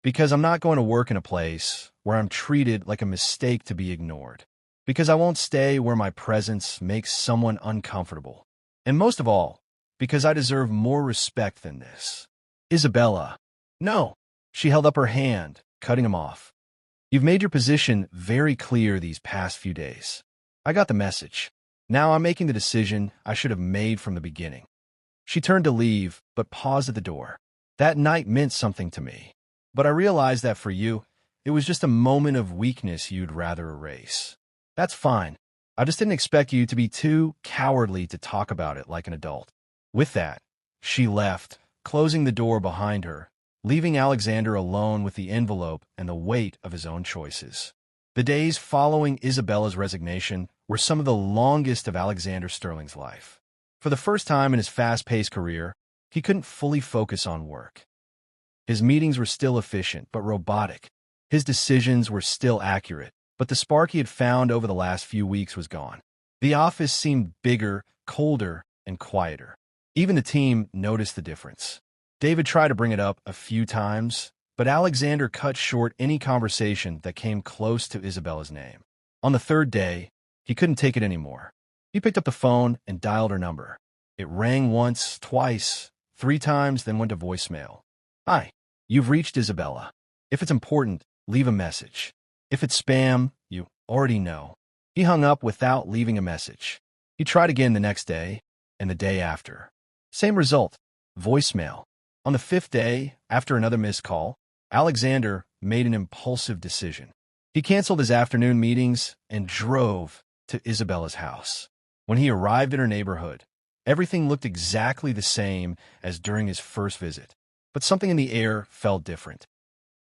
"Because I'm not going to work in a place where I'm treated like a mistake to be ignored. Because I won't stay where my presence makes someone uncomfortable. And most of all, because I deserve more respect than this." "Isabella." "No." She held up her hand, cutting him off. "You've made your position very clear these past few days. I got the message. Now I'm making the decision I should have made from the beginning." She turned to leave, but paused at the door. "That night meant something to me. But I realized that for you, it was just a moment of weakness you'd rather erase. That's fine. I just didn't expect you to be too cowardly to talk about it like an adult." With that, she left, closing the door behind her, leaving Alexander alone with the envelope and the weight of his own choices. The days following Isabella's resignation were some of the longest of Alexander Sterling's life. For the first time in his fast-paced career, he couldn't fully focus on work. His meetings were still efficient, but robotic. His decisions were still accurate, but the spark he had found over the last few weeks was gone. The office seemed bigger, colder, and quieter. Even the team noticed the difference. David tried to bring it up a few times, but Alexander cut short any conversation that came close to Isabella's name. On the third day, he couldn't take it anymore. He picked up the phone and dialed her number. It rang once, twice, 3 times, then went to voicemail. "Hi, you've reached Isabella. If it's important, leave a message. If it's spam, you already know." He hung up without leaving a message. He tried again the next day and the day after. Same result, voicemail. On the 5th day, after another missed call, Alexander made an impulsive decision. He canceled his afternoon meetings and drove to Isabella's house. When he arrived in her neighborhood, everything looked exactly the same as during his first visit, but something in the air felt different.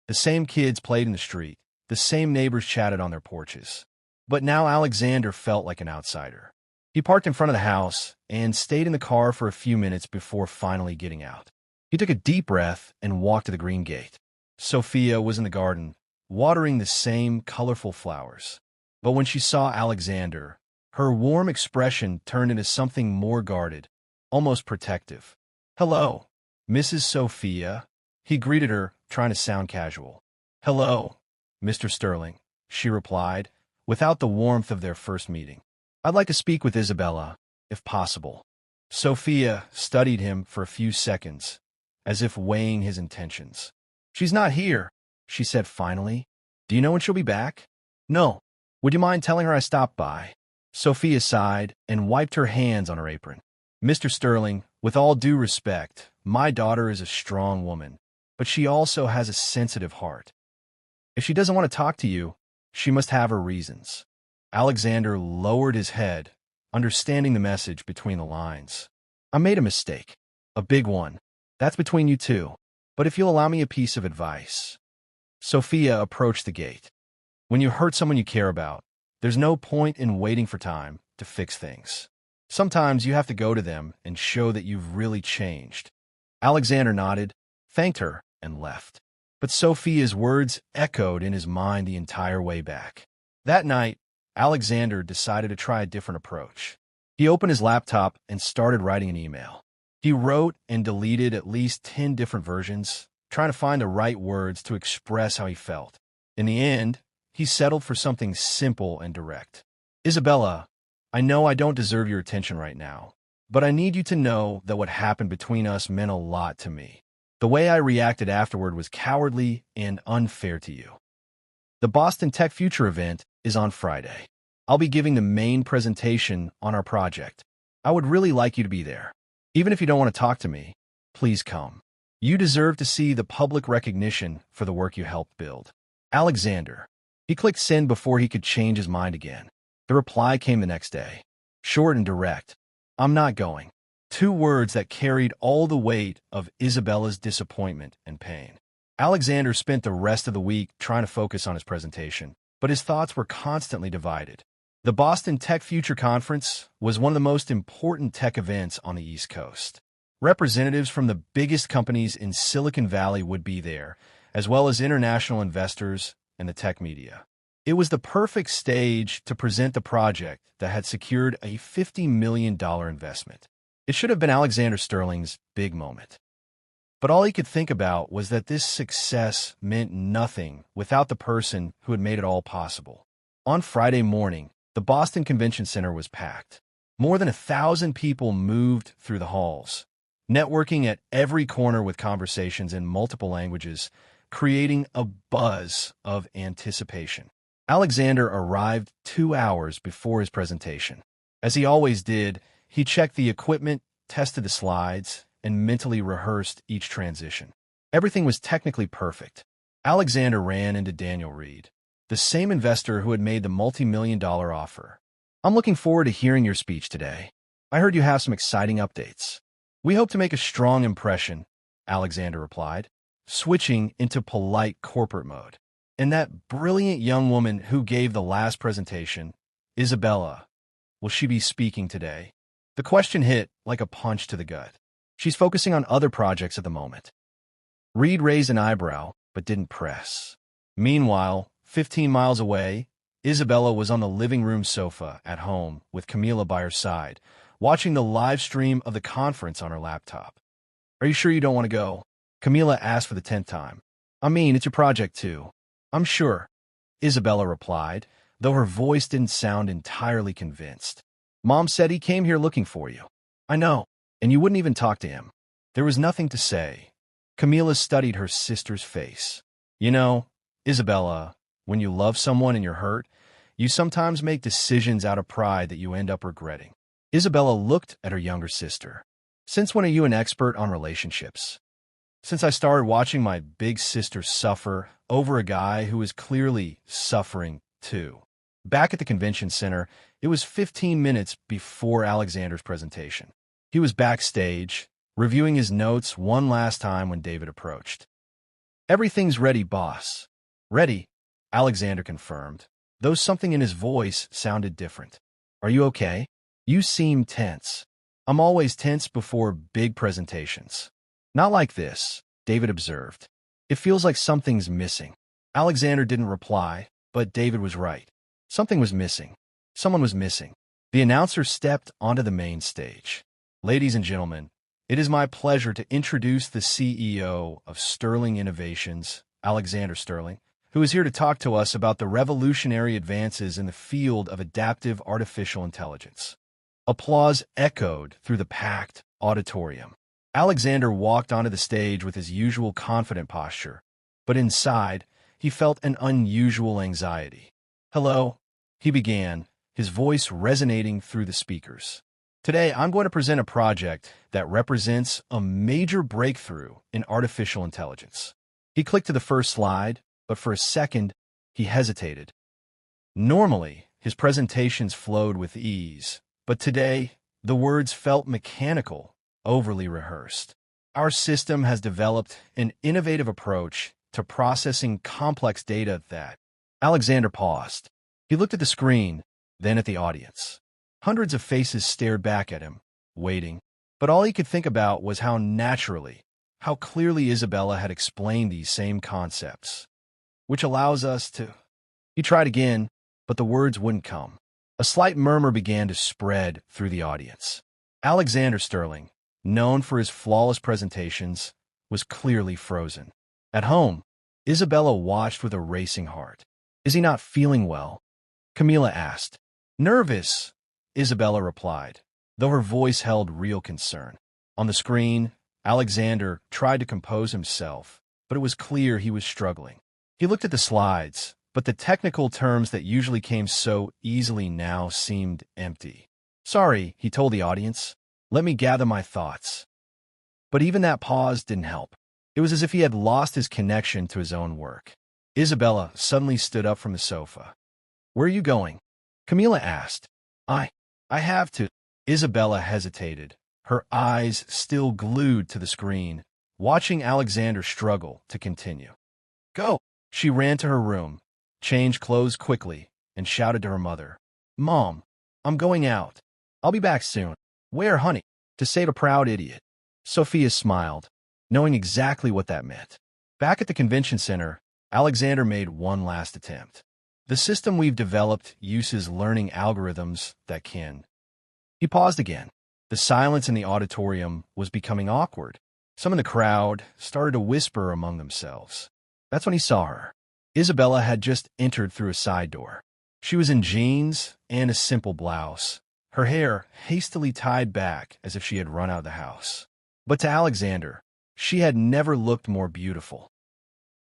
The same kids played in the street, the same neighbors chatted on their porches. But now Alexander felt like an outsider. He parked in front of the house and stayed in the car for a few minutes before finally getting out. He took a deep breath and walked to the green gate. Sophia was in the garden, watering the same colorful flowers. But when she saw Alexander, her warm expression turned into something more guarded, almost protective. "Hello, Mrs. Sophia," he greeted her, trying to sound casual. "Hello, Mr. Sterling," she replied, without the warmth of their first meeting. "I'd like to speak with Isabella, if possible." Sophia studied him for a few seconds, as if weighing his intentions. "She's not here," she said finally. "Do you know when she'll be back?" "No. Would you mind telling her I stopped by?" Sophia sighed and wiped her hands on her apron. "Mr. Sterling, with all due respect, my daughter is a strong woman, but she also has a sensitive heart. If she doesn't want to talk to you, she must have her reasons." Alexander lowered his head, understanding the message between the lines. "I made a mistake. A big one. That's between you two. But if you'll allow me a piece of advice." Sophia approached the gate. "When you hurt someone you care about, there's no point in waiting for time to fix things. Sometimes you have to go to them and show that you've really changed." Alexander nodded, thanked her, and left. But Sophia's words echoed in his mind the entire way back. That night, Alexander decided to try a different approach. He opened his laptop and started writing an email. He wrote and deleted at least 10 different versions, trying to find the right words to express how he felt. In the end, he settled for something simple and direct. "Isabella, I know I don't deserve your attention right now, but I need you to know that what happened between us meant a lot to me. The way I reacted afterward was cowardly and unfair to you. The Boston Tech Future event is on Friday. I'll be giving the main presentation on our project. I would really like you to be there. Even if you don't want to talk to me, please come. You deserve to see the public recognition for the work you helped build. Alexander." He clicked send before he could change his mind again. The reply came the next day. Short and direct. "I'm not going." 2 words that carried all the weight of Isabella's disappointment and pain. Alexander spent the rest of the week trying to focus on his presentation, but his thoughts were constantly divided. The Boston Tech Future Conference was one of the most important tech events on the East Coast. Representatives from the biggest companies in Silicon Valley would be there, as well as international investors and the tech media. It was the perfect stage to present the project that had secured a $50 million investment. It should have been Alexander Sterling's big moment. But all he could think about was that this success meant nothing without the person who had made it all possible. On Friday morning, the Boston Convention Center was packed. More than 1,000 people moved through the halls, networking at every corner with conversations in multiple languages, creating a buzz of anticipation. Alexander arrived 2 hours before his presentation. As he always did, he checked the equipment, tested the slides, and mentally rehearsed each transition. Everything was technically perfect. Alexander ran into Daniel Reed, the same investor who had made the multi-million-dollar offer. "I'm looking forward to hearing your speech today. I heard you have some exciting updates." "We hope to make a strong impression," Alexander replied, switching into polite corporate mode. "And that brilliant young woman who gave the last presentation, Isabella, will she be speaking today?" The question hit like a punch to the gut. "She's focusing on other projects at the moment." Reed raised an eyebrow, but didn't press. Meanwhile, 15 miles away, Isabella was on the living room sofa at home with Camila by her side, watching the live stream of the conference on her laptop. "Are you sure you don't want to go?" Camila asked for the 10th time. "I mean, it's your project too." "I'm sure," Isabella replied, though her voice didn't sound entirely convinced. "Mom said he came here looking for you." "I know, and you wouldn't even talk to him." There was nothing to say. Camila studied her sister's face. "You know, Isabella, when you love someone and you're hurt, you sometimes make decisions out of pride that you end up regretting." Isabella looked at her younger sister. "Since when are you an expert on relationships?" "Since I started watching my big sister suffer over a guy who is clearly suffering too." Back at the convention center, it was 15 minutes before Alexander's presentation. He was backstage, reviewing his notes one last time when David approached. "Everything's ready, boss." "Ready," Alexander confirmed, though something in his voice sounded different. "Are you okay? You seem tense." "I'm always tense before big presentations." "Not like this," David observed. "It feels like something's missing." Alexander didn't reply, but David was right. Something was missing. Someone was missing. The announcer stepped onto the main stage. "Ladies and gentlemen, it is my pleasure to introduce the CEO of Sterling Innovations, Alexander Sterling, who is here to talk to us about the revolutionary advances in the field of adaptive artificial intelligence." Applause echoed through the packed auditorium. Alexander walked onto the stage with his usual confident posture, but inside, he felt an unusual anxiety. "Hello," he began, his voice resonating through the speakers. "Today, I'm going to present a project that represents a major breakthrough in artificial intelligence." He clicked to the first slide, but for a second, he hesitated. Normally, his presentations flowed with ease, but today, the words felt mechanical, overly rehearsed. "Our system has developed an innovative approach to processing complex data that—" Alexander paused. He looked at the screen, then at the audience. Hundreds of faces stared back at him, waiting. But all he could think about was how naturally, how clearly Isabella had explained these same concepts. "Which allows us to—" He tried again, but the words wouldn't come. A slight murmur began to spread through the audience. Alexander Sterling, known for his flawless presentations, was clearly frozen. At home, Isabella watched with a racing heart. "Is he not feeling well?" Camila asked. "Nervous," Isabella replied, though her voice held real concern. On the screen, Alexander tried to compose himself, but it was clear he was struggling. He looked at the slides, but the technical terms that usually came so easily now seemed empty. "Sorry," he told the audience. "Let me gather my thoughts." But even that pause didn't help. It was as if he had lost his connection to his own work. Isabella suddenly stood up from the sofa. "Where are you going?" Camila asked. I have to." Isabella hesitated, her eyes still glued to the screen, watching Alexander struggle to continue. "Go!" She ran to her room, changed clothes quickly, and shouted to her mother. "Mom, I'm going out. I'll be back soon." "Where, honey?" "To save a proud idiot." Sophia smiled, knowing exactly what that meant. Back at the convention center, Alexander made one last attempt. "The system we've developed uses learning algorithms that can—" He paused again. The silence in the auditorium was becoming awkward. Some in the crowd started to whisper among themselves. That's when he saw her. Isabella had just entered through a side door. She was in jeans and a simple blouse, her hair hastily tied back as if she had run out of the house. But to Alexander, she had never looked more beautiful.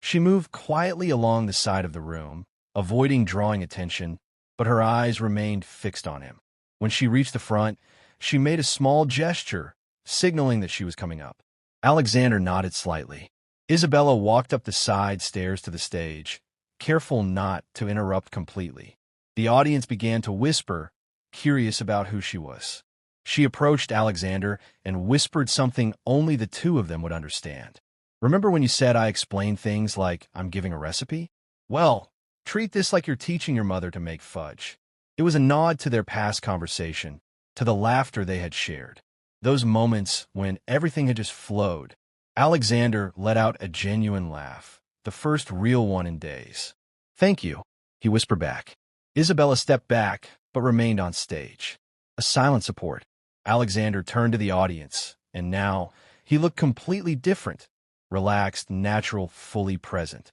She moved quietly along the side of the room, avoiding drawing attention, but her eyes remained fixed on him. When she reached the front, she made a small gesture, signaling that she was coming up. Alexander nodded slightly. Isabella walked up the side stairs to the stage, careful not to interrupt completely. The audience began to whisper, curious about who she was. She approached Alexander and whispered something only the two of them would understand. "Remember when you said I explained things like I'm giving a recipe? Well, treat this like you're teaching your mother to make fudge." It was a nod to their past conversation, to the laughter they had shared. Those moments when everything had just flowed. Alexander let out a genuine laugh, the first real one in days. "Thank you," he whispered back. Isabella stepped back, but remained on stage. A silent support. Alexander turned to the audience, and now he looked completely different, relaxed, natural, fully present.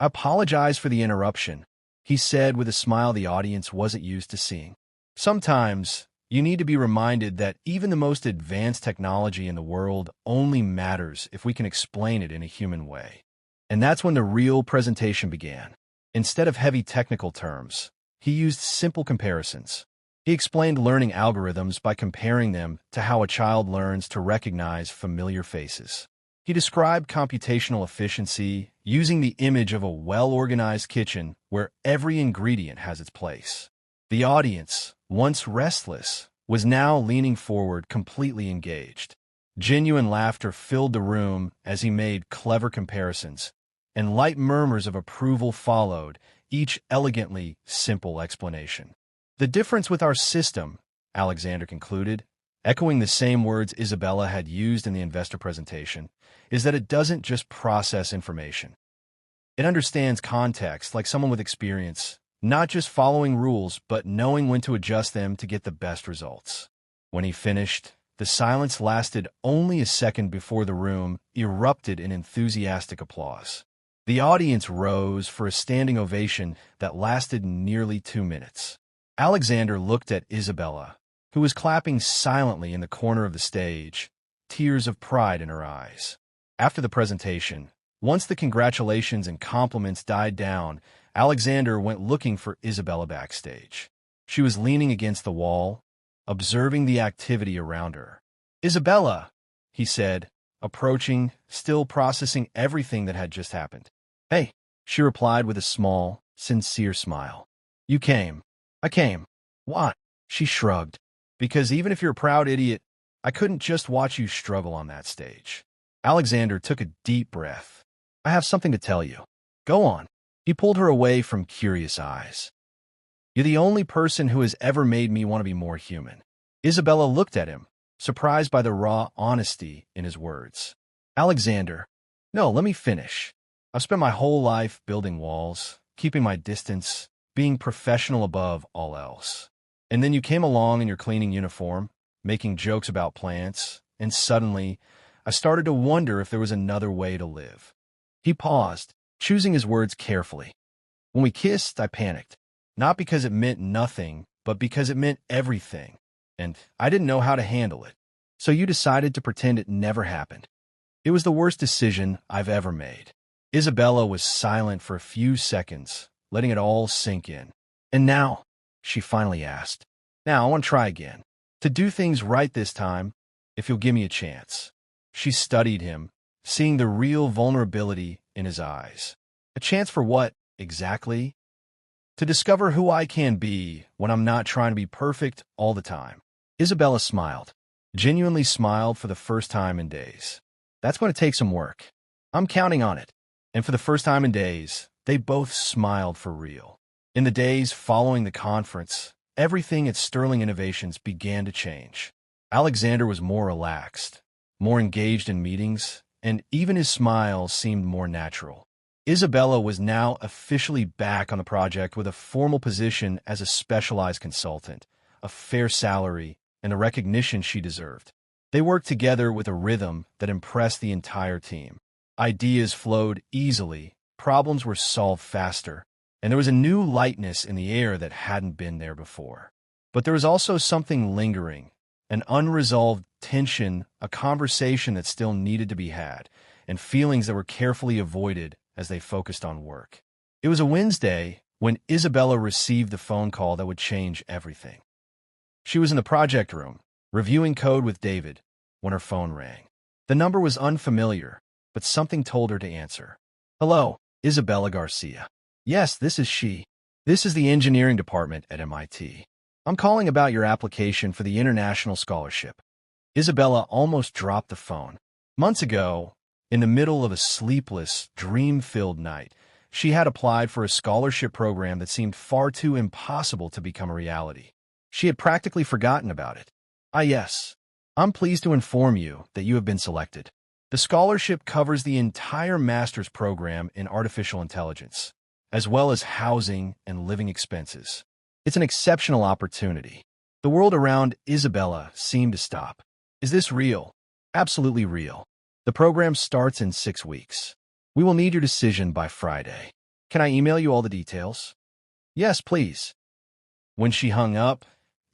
"I apologize for the interruption," he said with a smile the audience wasn't used to seeing. "Sometimes you need to be reminded that even the most advanced technology in the world only matters if we can explain it in a human way." And that's when the real presentation began. Instead of heavy technical terms, he used simple comparisons. He explained learning algorithms by comparing them to how a child learns to recognize familiar faces. He described computational efficiency using the image of a well-organized kitchen where every ingredient has its place. The audience, once restless, was now leaning forward, completely engaged. Genuine laughter filled the room as he made clever comparisons, and light murmurs of approval followed each elegantly simple explanation. "The difference with our system," Alexander concluded, echoing the same words Isabella had used in the investor presentation, "is that it doesn't just process information. It understands context like someone with experience, not just following rules, but knowing when to adjust them to get the best results." When he finished, the silence lasted only a second before the room erupted in enthusiastic applause. The audience rose for a standing ovation that lasted nearly 2 minutes. Alexander looked at Isabella, who was clapping silently in the corner of the stage, tears of pride in her eyes. After the presentation, once the congratulations and compliments died down, Alexander went looking for Isabella backstage. She was leaning against the wall, observing the activity around her. "Isabella," he said, approaching, still processing everything that had just happened. "Hey," she replied with a small, sincere smile. "You came." "I came." "Why?" She shrugged. "Because even if you're a proud idiot, I couldn't just watch you struggle on that stage." Alexander took a deep breath. "I have something to tell you." "Go on." He pulled her away from curious eyes. "You're the only person who has ever made me want to be more human." Isabella looked at him, surprised by the raw honesty in his words. "Alexander, no, let me finish. I've spent my whole life building walls, keeping my distance, being professional above all else. And then you came along in your cleaning uniform, making jokes about plants, and suddenly I started to wonder if there was another way to live." He paused, choosing his words carefully. "When we kissed, I panicked. Not because it meant nothing, but because it meant everything. And I didn't know how to handle it. So you decided to pretend it never happened. It was the worst decision I've ever made." Isabella was silent for a few seconds, letting it all sink in. "And now?" she finally asked. "Now I want to try again. To do things right this time, if you'll give me a chance." She studied him, seeing the real vulnerability in his eyes. "A chance for what, exactly?" "To discover who I can be when I'm not trying to be perfect all the time." Isabella smiled, genuinely smiled for the first time in days. "That's going to take some work. I'm counting on it." And for the first time in days, they both smiled for real. In the days following the conference, everything at Sterling Innovations began to change. Alexander was more relaxed, more engaged in meetings, and even his smile seemed more natural. Isabella was now officially back on the project with a formal position as a specialized consultant, a fair salary, and the recognition she deserved. They worked together with a rhythm that impressed the entire team. Ideas flowed easily, problems were solved faster, and there was a new lightness in the air that hadn't been there before. But there was also something lingering, an unresolved tension, a conversation that still needed to be had, and feelings that were carefully avoided as they focused on work. It was a Wednesday when Isabella received the phone call that would change everything. She was in the project room, reviewing code with David, when her phone rang. The number was unfamiliar, but something told her to answer. "Hello, Isabella Garcia." "Yes, this is she. This is the engineering department at MIT. I'm calling about your application for the international scholarship." Isabella almost dropped the phone. Months ago, in the middle of a sleepless, dream-filled night, she had applied for a scholarship program that seemed far too impossible to become a reality. She had practically forgotten about it. "Ah, yes. I'm pleased to inform you that you have been selected. The scholarship covers the entire master's program in artificial intelligence, as well as housing and living expenses. It's an exceptional opportunity." The world around Isabella seemed to stop. "Is this real?" "Absolutely real. The program starts in 6 weeks. We will need your decision by Friday. Can I email you all the details?" "Yes, please." When she hung up,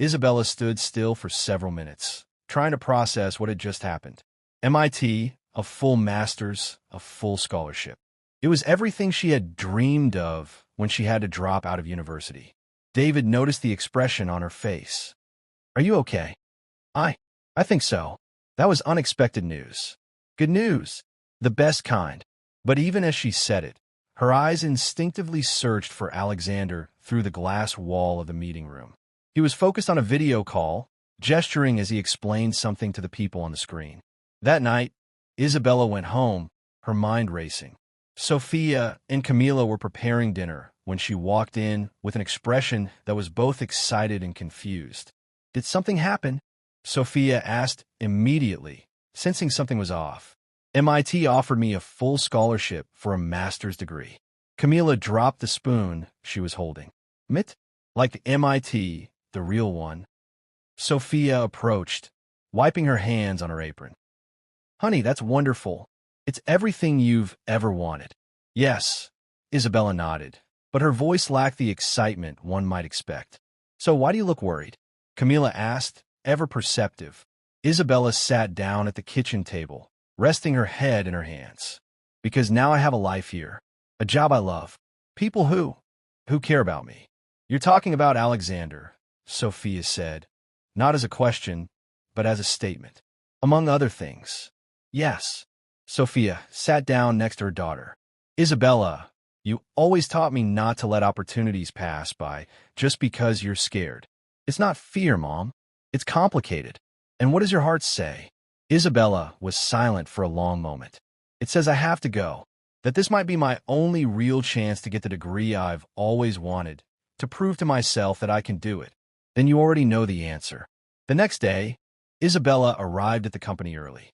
Isabella stood still for several minutes, trying to process what had just happened. MIT, a full master's, a full scholarship. It was everything she had dreamed of when she had to drop out of university. David noticed the expression on her face. "Are you okay?" I think so. That was unexpected news." "Good news. The best kind." But even as she said it, her eyes instinctively searched for Alexander through the glass wall of the meeting room. He was focused on a video call, gesturing as he explained something to the people on the screen. That night, Isabella went home, her mind racing. Sophia and Camila were preparing dinner when she walked in with an expression that was both excited and confused. "Did something happen?" Sophia asked immediately, sensing something was off. "MIT offered me a full scholarship for a master's degree." Camila dropped the spoon she was holding. "MIT? Like the MIT, the real one?" Sophia approached, wiping her hands on her apron. "Honey, that's wonderful. It's everything you've ever wanted." "Yes," Isabella nodded, but her voice lacked the excitement one might expect. "So why do you look worried?" Camila asked, ever perceptive, Isabella sat down at the kitchen table, resting her head in her hands. Because now I have a life here, a job I love, people who care about me. You're talking about Alexander, Sophia said, not as a question, but as a statement. Among other things. Yes. Sophia sat down next to her daughter. Isabella, you always taught me not to let opportunities pass by just because you're scared. It's not fear, Mom. It's complicated. And what does your heart say? Isabella was silent for a long moment. It says I have to go, that this might be my only real chance to get the degree I've always wanted, to prove to myself that I can do it. Then you already know the answer. The next day, Isabella arrived at the company early.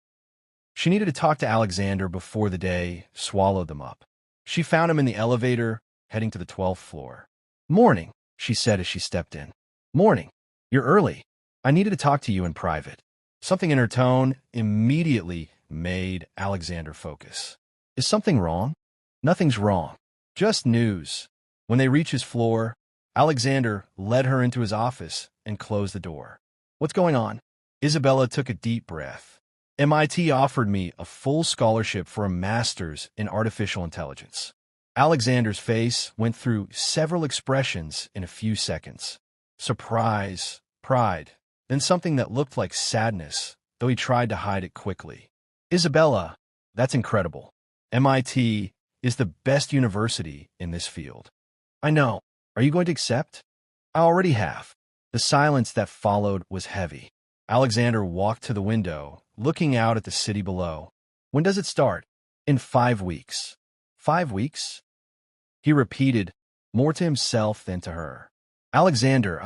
She needed to talk to Alexander before the day swallowed them up. She found him in the elevator, heading to the 12th floor. "Morning," she said as she stepped in. "Morning. You're early. I needed to talk to you in private." Something in her tone immediately made Alexander focus. "Is something wrong?" "Nothing's wrong. Just news." When they reached his floor, Alexander led her into his office and closed the door. "What's going on?" Isabella took a deep breath. "MIT offered me a full scholarship for a master's in artificial intelligence." Alexander's face went through several expressions in a few seconds. Surprise, pride, then something that looked like sadness, though he tried to hide it quickly. "Isabella, that's incredible. MIT is the best university in this field." "I know. Are you going to accept?" "I already have." The silence that followed was heavy. Alexander walked to the window, looking out at the city below. "When does it start?" "In 5 weeks." 5 weeks? He repeated, more to himself than to her. "Alexander,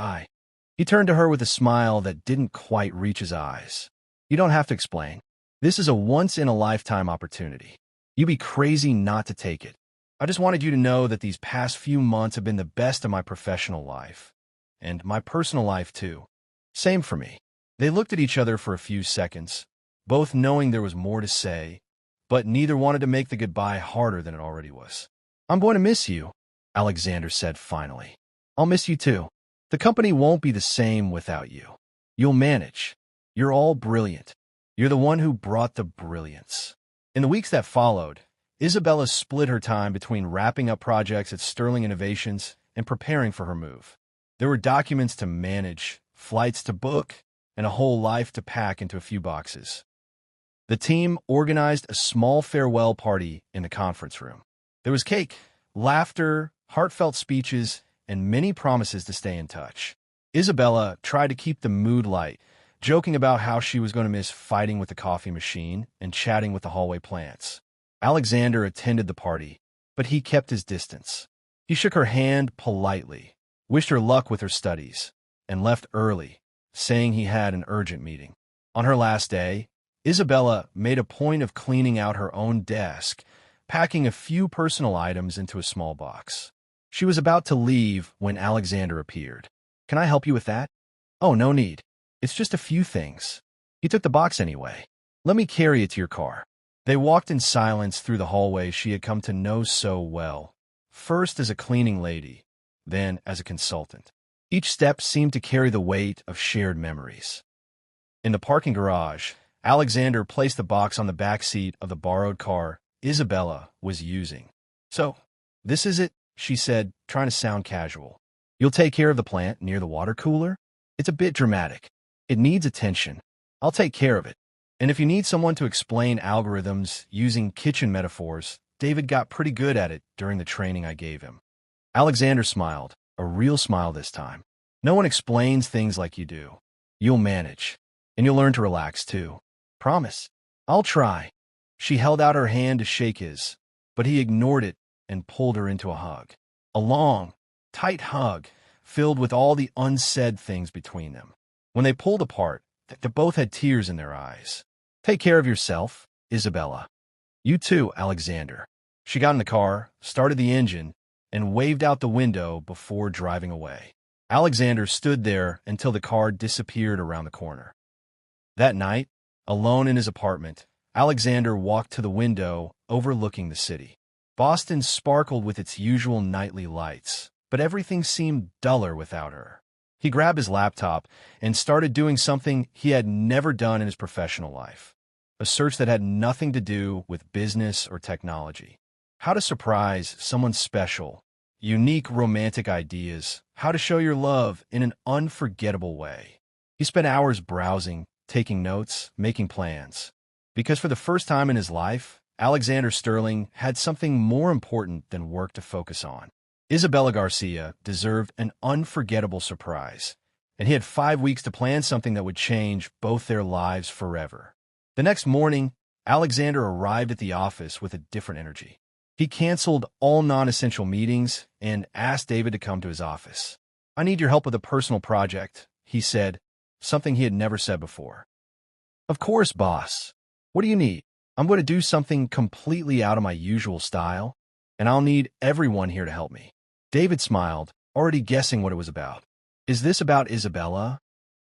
He turned to her with a smile that didn't quite reach his eyes. "You don't have to explain. This is a once-in-a-lifetime opportunity. You'd be crazy not to take it. I just wanted you to know that these past few months have been the best of my professional life. And my personal life, too. Same for me." They looked at each other for a few seconds, both knowing there was more to say, but neither wanted to make the goodbye harder than it already was. "I'm going to miss you," Alexander said finally. "I'll miss you too. The company won't be the same without you. You'll manage. You're all brilliant. You're the one who brought the brilliance." In the weeks that followed, Isabella split her time between wrapping up projects at Sterling Innovations and preparing for her move. There were documents to manage, flights to book, and a whole life to pack into a few boxes. The team organized a small farewell party in the conference room. There was cake, laughter, heartfelt speeches, and many promises to stay in touch. Isabella tried to keep the mood light, joking about how she was going to miss fighting with the coffee machine and chatting with the hallway plants. Alexander attended the party, but he kept his distance. He shook her hand politely, wished her luck with her studies, and left early, saying he had an urgent meeting. On her last day, Isabella made a point of cleaning out her own desk, packing a few personal items into a small box. She was about to leave when Alexander appeared. "Can I help you with that?" "Oh, no need. It's just a few things." He took the box anyway. "Let me carry it to your car." They walked in silence through the hallway she had come to know so well, first as a cleaning lady, then as a consultant. Each step seemed to carry the weight of shared memories. In the parking garage, Alexander placed the box on the back seat of the borrowed car Isabella was using. "So, this is it," she said, trying to sound casual. "You'll take care of the plant near the water cooler? It's a bit dramatic. It needs attention. I'll take care of it. And if you need someone to explain algorithms using kitchen metaphors, David got pretty good at it during the training I gave him." Alexander smiled, a real smile this time. "No one explains things like you do. You'll manage. And you'll learn to relax, too. Promise." "I'll try." She held out her hand to shake his, but he ignored it and pulled her into a hug. A long, tight hug, filled with all the unsaid things between them. When they pulled apart, they both had tears in their eyes. "Take care of yourself, Isabella." "You too, Alexander." She got in the car, started the engine, and waved out the window before driving away. Alexander stood there until the car disappeared around the corner. That night, alone in his apartment, Alexander walked to the window overlooking the city. Boston sparkled with its usual nightly lights, but everything seemed duller without her. He grabbed his laptop and started doing something he had never done in his professional life. A search that had nothing to do with business or technology. How to surprise someone special, unique romantic ideas, how to show your love in an unforgettable way. He spent hours browsing, taking notes, making plans. Because for the first time in his life, Alexander Sterling had something more important than work to focus on. Isabella Garcia deserved an unforgettable surprise, and he had 5 weeks to plan something that would change both their lives forever. The next morning, Alexander arrived at the office with a different energy. He canceled all non-essential meetings and asked David to come to his office. "I need your help with a personal project," he said, something he had never said before. "Of course, boss. What do you need?" "I'm going to do something completely out of my usual style, and I'll need everyone here to help me." David smiled, already guessing what it was about. "Is this about Isabella?"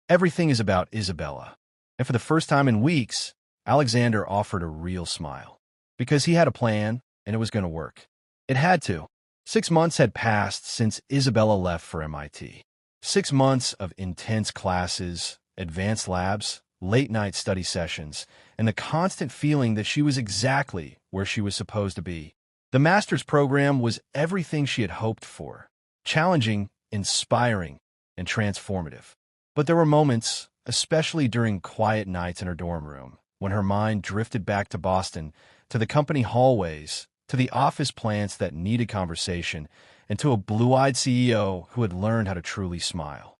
"Everything is about Isabella." And for the first time in weeks, Alexander offered a real smile. Because he had a plan, and it was going to work. It had to. 6 months had passed since Isabella left for MIT. 6 months of intense classes, advanced labs, late-night study sessions, and the constant feeling that she was exactly where she was supposed to be. The master's program was everything she had hoped for. Challenging, inspiring, and transformative. But there were moments, especially during quiet nights in her dorm room, when her mind drifted back to Boston, to the company hallways, to the office plants that needed conversation, and to a blue-eyed CEO who had learned how to truly smile.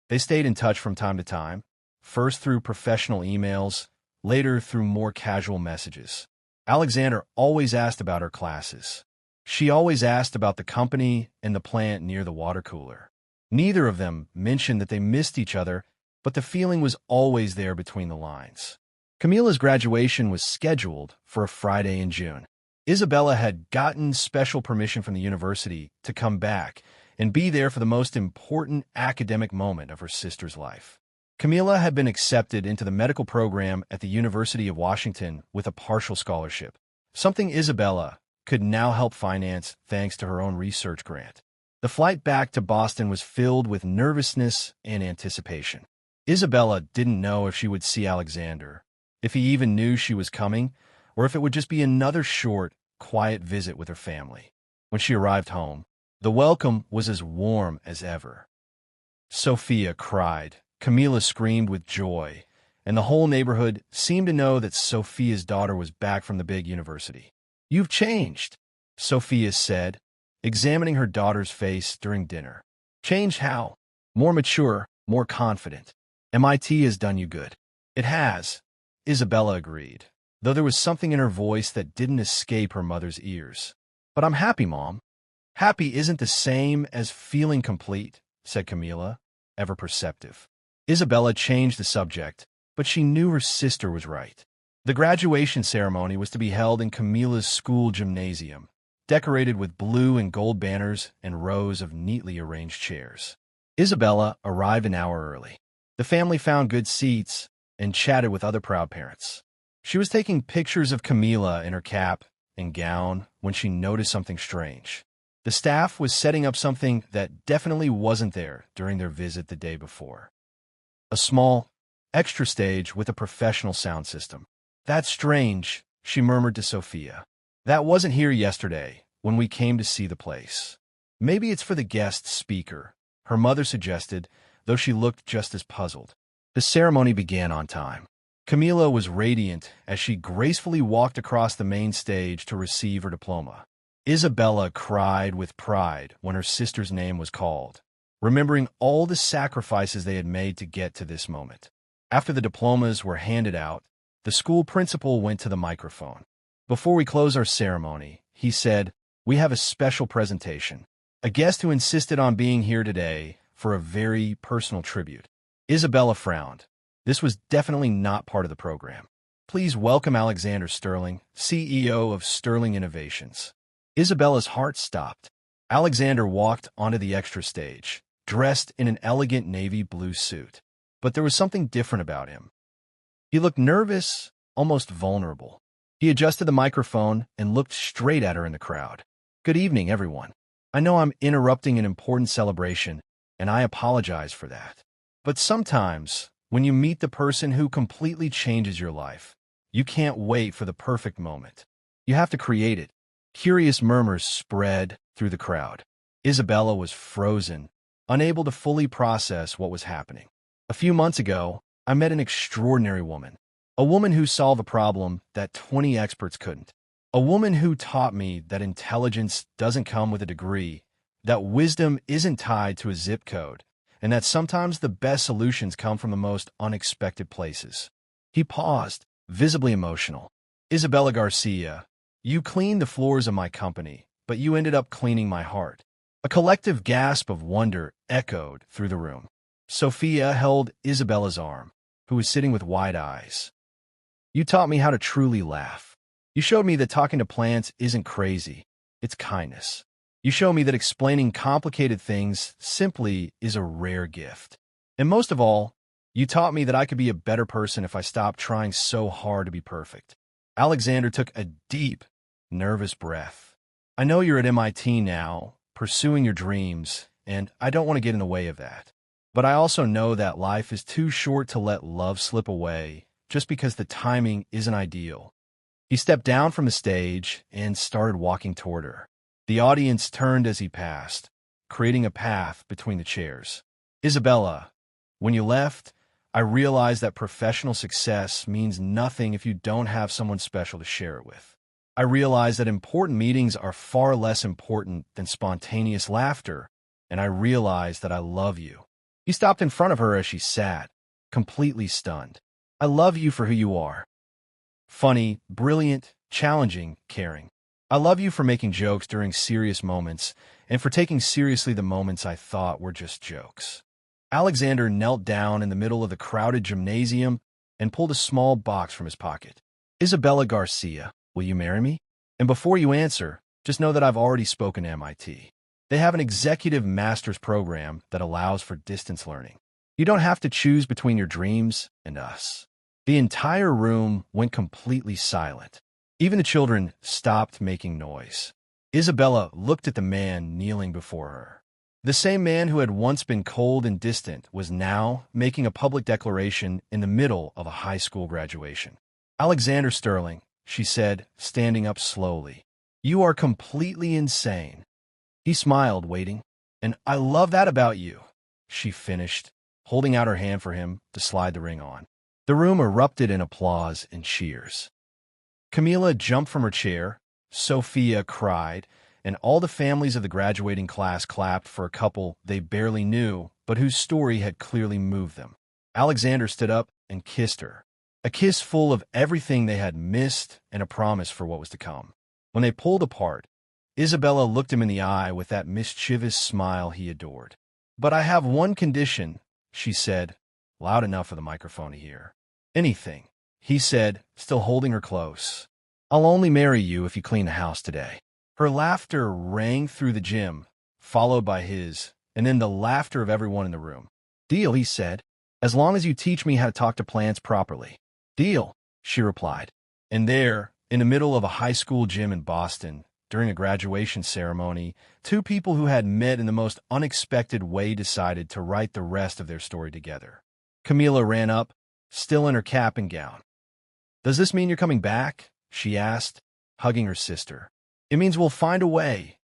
They stayed in touch from time to time, first through professional emails, later through more casual messages. Alexander always asked about her classes. She always asked about the company and the plant near the water cooler. Neither of them mentioned that they missed each other, but the feeling was always there between the lines. Camila's graduation was scheduled for a Friday in June. Isabella had gotten special permission from the university to come back and be there for the most important academic moment of her sister's life. Camila had been accepted into the medical program at the University of Washington with a partial scholarship, something Isabella could now help finance thanks to her own research grant. The flight back to Boston was filled with nervousness and anticipation. Isabella didn't know if she would see Alexander, if he even knew she was coming, or if it would just be another short, quiet visit with her family. When she arrived home, the welcome was as warm as ever. Sophia cried, Camila screamed with joy, and the whole neighborhood seemed to know that Sophia's daughter was back from the big university. "You've changed," Sophia said, examining her daughter's face during dinner. "Changed how?" "More mature, more confident. MIT has done you good." "It has," Isabella agreed, though there was something in her voice that didn't escape her mother's ears. "But I'm happy, Mom." "Happy isn't the same as feeling complete," said Camila, ever perceptive. Isabella changed the subject, but she knew her sister was right. The graduation ceremony was to be held in Camila's school gymnasium, decorated with blue and gold banners and rows of neatly arranged chairs. Isabella arrived an hour early. The family found good seats and chatted with other proud parents. She was taking pictures of Camila in her cap and gown when she noticed something strange. The staff was setting up something that definitely wasn't there during their visit the day before. A small, extra stage with a professional sound system. "That's strange," she murmured to Sophia. "That wasn't here yesterday when we came to see the place." "Maybe it's for the guest speaker," her mother suggested, though she looked just as puzzled. The ceremony began on time. Camila was radiant as she gracefully walked across the main stage to receive her diploma. Isabella cried with pride when her sister's name was called, remembering all the sacrifices they had made to get to this moment. After the diplomas were handed out, the school principal went to the microphone. "Before we close our ceremony," he said, "we have a special presentation. A guest who insisted on being here today for a very personal tribute." Isabella frowned. This was definitely not part of the program. "Please welcome Alexander Sterling, CEO of Sterling Innovations." Isabella's heart stopped. Alexander walked onto the extra stage, dressed in an elegant navy blue suit. But there was something different about him. He looked nervous, almost vulnerable. He adjusted the microphone and looked straight at her in the crowd. "Good evening, everyone. I know I'm interrupting an important celebration, and I apologize for that. But sometimes, when you meet the person who completely changes your life, you can't wait for the perfect moment. You have to create it. Curious murmurs spread through the crowd. Isabella was frozen, unable to fully process what was happening. A few months ago, I met an extraordinary woman. A woman who solved a problem that 20 experts couldn't. A woman who taught me that intelligence doesn't come with a degree, that wisdom isn't tied to a zip code, and that sometimes the best solutions come from the most unexpected places. He paused, visibly emotional. Isabella Garcia, you cleaned the floors of my company, but you ended up cleaning my heart. A collective gasp of wonder echoed through the room. Sophia held Isabella's arm, who was sitting with wide eyes. You taught me how to truly laugh. You showed me that talking to plants isn't crazy, it's kindness. You showed me that explaining complicated things simply is a rare gift. And most of all, you taught me that I could be a better person if I stopped trying so hard to be perfect. Alexander took a deep, nervous breath. I know you're at MIT now, pursuing your dreams, and I don't want to get in the way of that. But I also know that life is too short to let love slip away just because the timing isn't ideal. He stepped down from the stage and started walking toward her. The audience turned as he passed, creating a path between the chairs. Isabella, when you left, I realized that professional success means nothing if you don't have someone special to share it with. I realized that important meetings are far less important than spontaneous laughter, and I realized that I love you. He stopped in front of her as she sat, completely stunned. I love you for who you are. Funny, brilliant, challenging, caring. I love you for making jokes during serious moments and for taking seriously the moments I thought were just jokes. Alexander knelt down in the middle of the crowded gymnasium and pulled a small box from his pocket. Isabella Garcia, will you marry me? And before you answer, just know that I've already spoken to MIT. They have an executive master's program that allows for distance learning. You don't have to choose between your dreams and us. The entire room went completely silent. Even the children stopped making noise. Isabella looked at the man kneeling before her. The same man who had once been cold and distant was now making a public declaration in the middle of a high school graduation. Alexander Sterling, she said, standing up slowly. You are completely insane. He smiled, waiting. And I love that about you, she finished, holding out her hand for him to slide the ring on. The room erupted in applause and cheers. Camila jumped from her chair, Sophia cried, and all the families of the graduating class clapped for a couple they barely knew, but whose story had clearly moved them. Alexander stood up and kissed her, a kiss full of everything they had missed and a promise for what was to come. When they pulled apart, Isabella looked him in the eye with that mischievous smile he adored. But I have one condition, she said, loud enough for the microphone to hear. Anything, he said, still holding her close. I'll only marry you if you clean the house today. Her laughter rang through the gym, followed by his, and then the laughter of everyone in the room. Deal, he said, as long as you teach me how to talk to plants properly. Deal, she replied. And there, in the middle of a high school gym in Boston, during a graduation ceremony, two people who had met in the most unexpected way decided to write the rest of their story together. Camila ran up, still in her cap and gown. Does this mean you're coming back? She asked, hugging her sister. It means we'll find a way,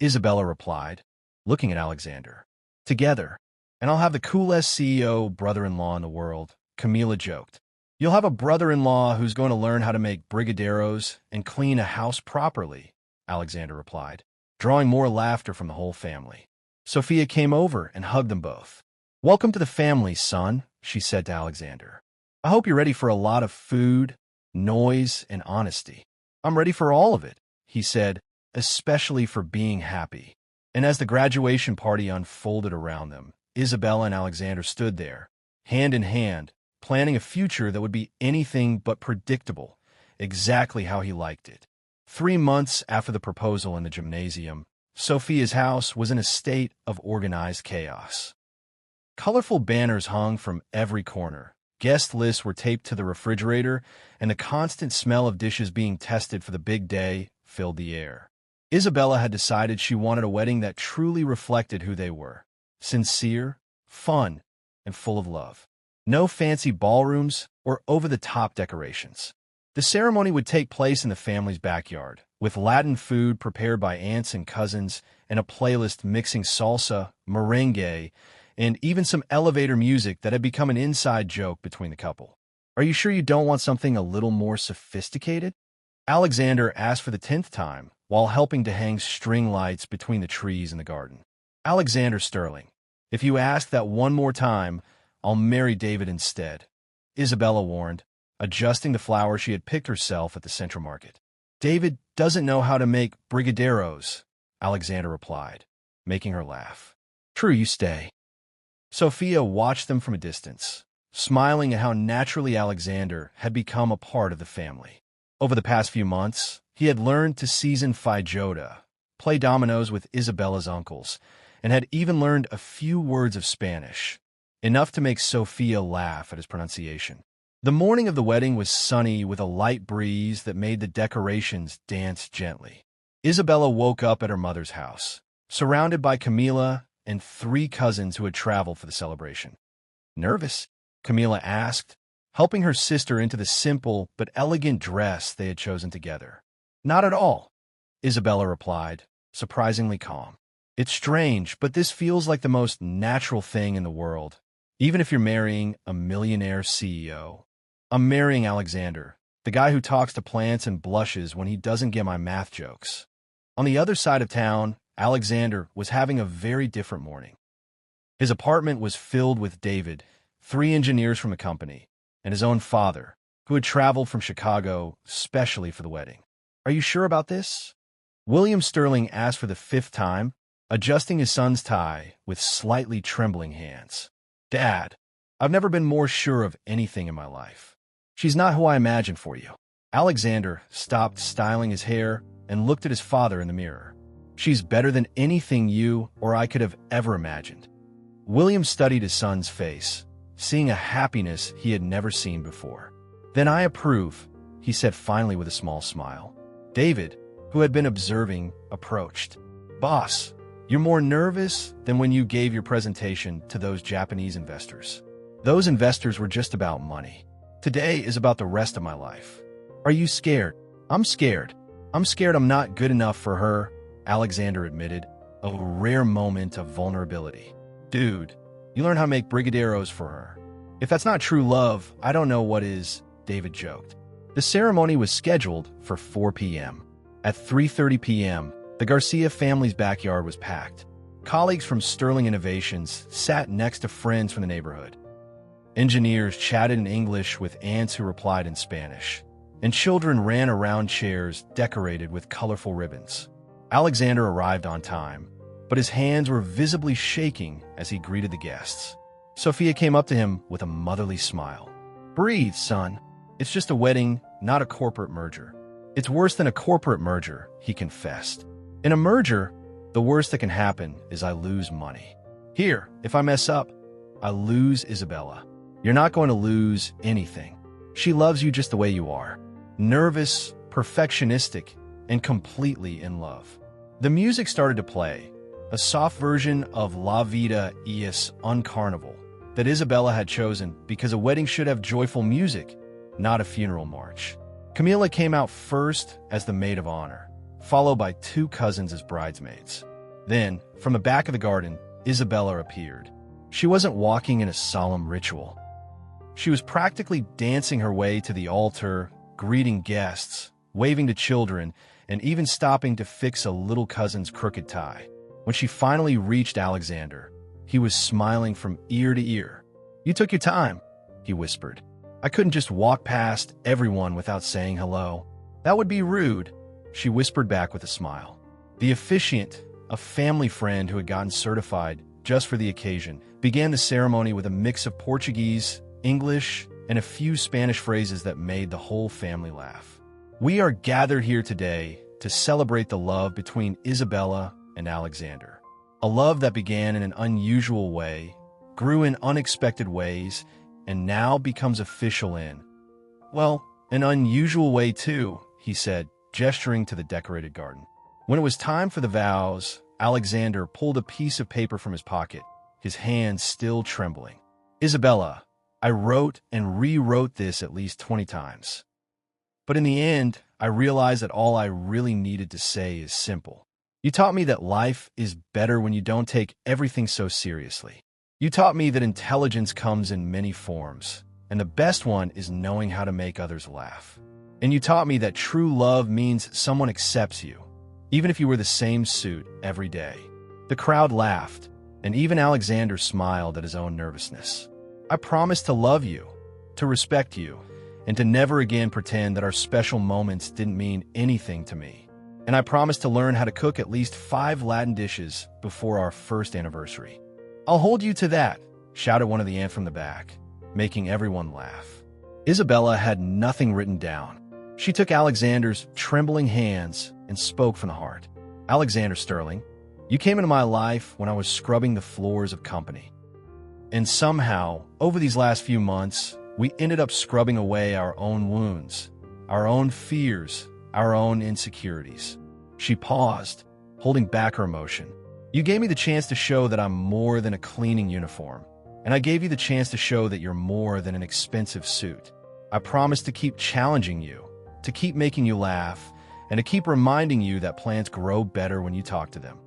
Isabella replied, looking at Alexander. Together, and I'll have the coolest CEO brother-in-law in the world, Camila joked. You'll have a brother-in-law who's going to learn how to make brigadeiros and clean a house properly, Alexander replied, drawing more laughter from the whole family. Sophia came over and hugged them both. Welcome to the family, son, she said to Alexander. I hope you're ready for a lot of food, noise, and honesty. I'm ready for all of it, he said, especially for being happy. And as the graduation party unfolded around them, Isabella and Alexander stood there, hand in hand, planning a future that would be anything but predictable, exactly how he liked it. 3 months after the proposal in the gymnasium, Sophia's house was in a state of organized chaos. Colorful banners hung from every corner, guest lists were taped to the refrigerator, and the constant smell of dishes being tested for the big day filled the air. Isabella had decided she wanted a wedding that truly reflected who they were. sincere, fun, and full of love. No fancy ballrooms or over-the-top decorations. The ceremony would take place in the family's backyard, with Latin food prepared by aunts and cousins and a playlist mixing salsa, merengue, and even some elevator music that had become an inside joke between the couple. "Are you sure you don't want something a little more sophisticated?" Alexander asked for the 10th time, while helping to hang string lights between the trees in the garden. "Alexander Sterling, if you ask that one more time, I'll marry David instead," Isabella warned, adjusting the flowers she had picked herself at the Central Market. "David doesn't know how to make brigadeiros," Alexander replied, making her laugh. "True, you stay." Sophia watched them from a distance, smiling at how naturally Alexander had become a part of the family. Over the past few months, he had learned to season feijoada, play dominoes with Isabella's uncles, and had even learned a few words of Spanish, enough to make Sophia laugh at his pronunciation. The morning of the wedding was sunny with a light breeze that made the decorations dance gently. Isabella woke up at her mother's house, surrounded by Camila and 3 cousins who had traveled for the celebration. "Nervous?" Camila asked, helping her sister into the simple but elegant dress they had chosen together. "Not at all," Isabella replied, surprisingly calm. "It's strange, but this feels like the most natural thing in the world, even if you're marrying a millionaire CEO. I'm marrying Alexander, the guy who talks to plants and blushes when he doesn't get my math jokes." On the other side of town, Alexander was having a very different morning. His apartment was filled with David, 3 engineers from the company, and his own father, who had traveled from Chicago specially for the wedding. "Are you sure about this?" William Sterling asked for the 5th time, adjusting his son's tie with slightly trembling hands. "Dad, I've never been more sure of anything in my life. She's not who I imagined for you." Alexander stopped styling his hair and looked at his father in the mirror. "She's better than anything you or I could have ever imagined." William studied his son's face, seeing a happiness he had never seen before. "Then I approve," he said finally with a small smile. David, who had been observing, approached. "Boss, you're more nervous than when you gave your presentation to those Japanese investors. Those investors were just about money. Today is about the rest of my life." "Are you scared?" "I'm scared. I'm scared I'm not good enough for her," Alexander admitted, a rare moment of vulnerability. "Dude, you learn how to make brigadeiros for her. If that's not true love, I don't know what is," David joked. The ceremony was scheduled for 4 p.m. At 3:30 p.m., the Garcia family's backyard was packed. Colleagues from Sterling Innovations sat next to friends from the neighborhood. Engineers chatted in English with aunts who replied in Spanish, and children ran around chairs decorated with colorful ribbons. Alexander arrived on time, but his hands were visibly shaking as he greeted the guests. Sophia came up to him with a motherly smile. "Breathe, son. It's just a wedding, not a corporate merger." "It's worse than a corporate merger," he confessed. "In a merger, the worst that can happen is I lose money. Here, if I mess up, I lose Isabella. You're not going to lose anything. She loves you just the way you are. Nervous, perfectionistic, and completely in love." The music started to play, a soft version of La Vida es un Carnaval that Isabella had chosen because a wedding should have joyful music, not a funeral march. Camila came out first as the maid of honor, followed by 2 cousins as bridesmaids. Then, from the back of the garden, Isabella appeared. She wasn't walking in a solemn ritual. She was practically dancing her way to the altar, greeting guests, waving to children, and even stopping to fix a little cousin's crooked tie. When she finally reached Alexander, he was smiling from ear to ear. "You took your time," he whispered. "I couldn't just walk past everyone without saying hello. That would be rude," she whispered back with a smile. The officiant, a family friend who had gotten certified just for the occasion, began the ceremony with a mix of Portuguese, English, and a few Spanish phrases that made the whole family laugh. "We are gathered here today to celebrate the love between Isabella and Alexander. A love that began in an unusual way, grew in unexpected ways, and now becomes official in, well, an unusual way too," he said, gesturing to the decorated garden. When it was time for the vows, Alexander pulled a piece of paper from his pocket, his hands still trembling. Isabella, I wrote and rewrote this at least 20 times. But in the end, I realized that all I really needed to say is simple. You taught me that life is better when you don't take everything so seriously. You taught me that intelligence comes in many forms, and the best one is knowing how to make others laugh. And you taught me that true love means someone accepts you, even if you wear the same suit every day. The crowd laughed, and even Alexander smiled at his own nervousness. I promised to love you, to respect you, and to never again pretend that our special moments didn't mean anything to me. And I promised to learn how to cook at least 5 Latin dishes before our first anniversary. I'll hold you to that, shouted one of the ants from the back, making everyone laugh. Isabella had nothing written down. She took Alexander's trembling hands and spoke from the heart. Alexander Sterling, you came into my life when I was scrubbing the floors of company. And somehow, over these last few months, we ended up scrubbing away our own wounds, our own fears, our own insecurities. She paused, holding back her emotion. You gave me the chance to show that I'm more than a cleaning uniform, and I gave you the chance to show that you're more than an expensive suit. I promised to keep challenging you, to keep making you laugh, and to keep reminding you that plants grow better when you talk to them.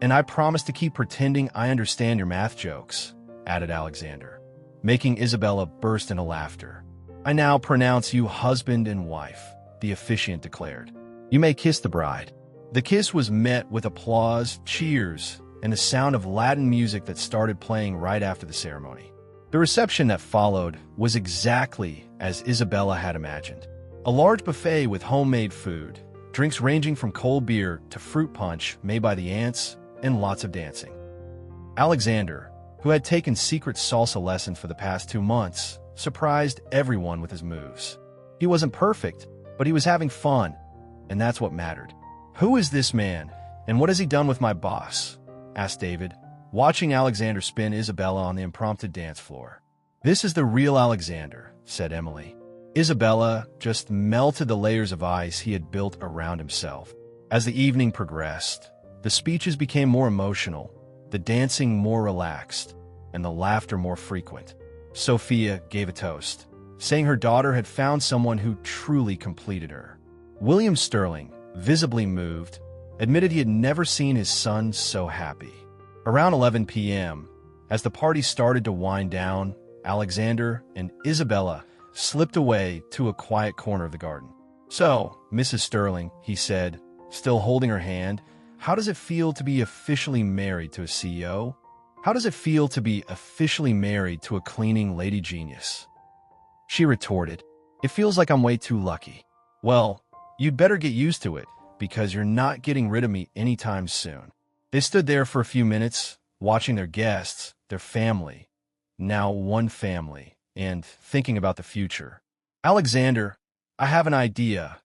And I promised to keep pretending I understand your math jokes, added Alexander, making Isabella burst into laughter. I now pronounce you husband and wife, the officiant declared. You may kiss the bride. The kiss was met with applause, cheers, and the sound of Latin music that started playing right after the ceremony. The reception that followed was exactly as Isabella had imagined. A large buffet with homemade food, drinks ranging from cold beer to fruit punch made by the ants, and lots of dancing. Alexander, who had taken secret salsa lessons for the past 2 months, surprised everyone with his moves. He wasn't perfect, but he was having fun, and that's what mattered. Who is this man, and what has he done with my boss? Asked David, watching Alexander spin Isabella on the impromptu dance floor. This is the real Alexander, said Emily. Isabella just melted the layers of ice he had built around himself. As the evening progressed, the speeches became more emotional, the dancing more relaxed, and the laughter more frequent. Sophia gave a toast, saying her daughter had found someone who truly completed her. William Sterling, visibly moved, admitted he had never seen his son so happy. Around 11 p.m., as the party started to wind down, Alexander and Isabella slipped away to a quiet corner of the garden. So, Mrs. Sterling, he said, still holding her hand, how does it feel to be officially married to a CEO? How does it feel to be officially married to a cleaning lady genius? She retorted, it feels like I'm way too lucky. Well, you'd better get used to it, because you're not getting rid of me anytime soon. They stood there for a few minutes, watching their guests, their family, now one family, and thinking about the future. Alexander, I have an idea,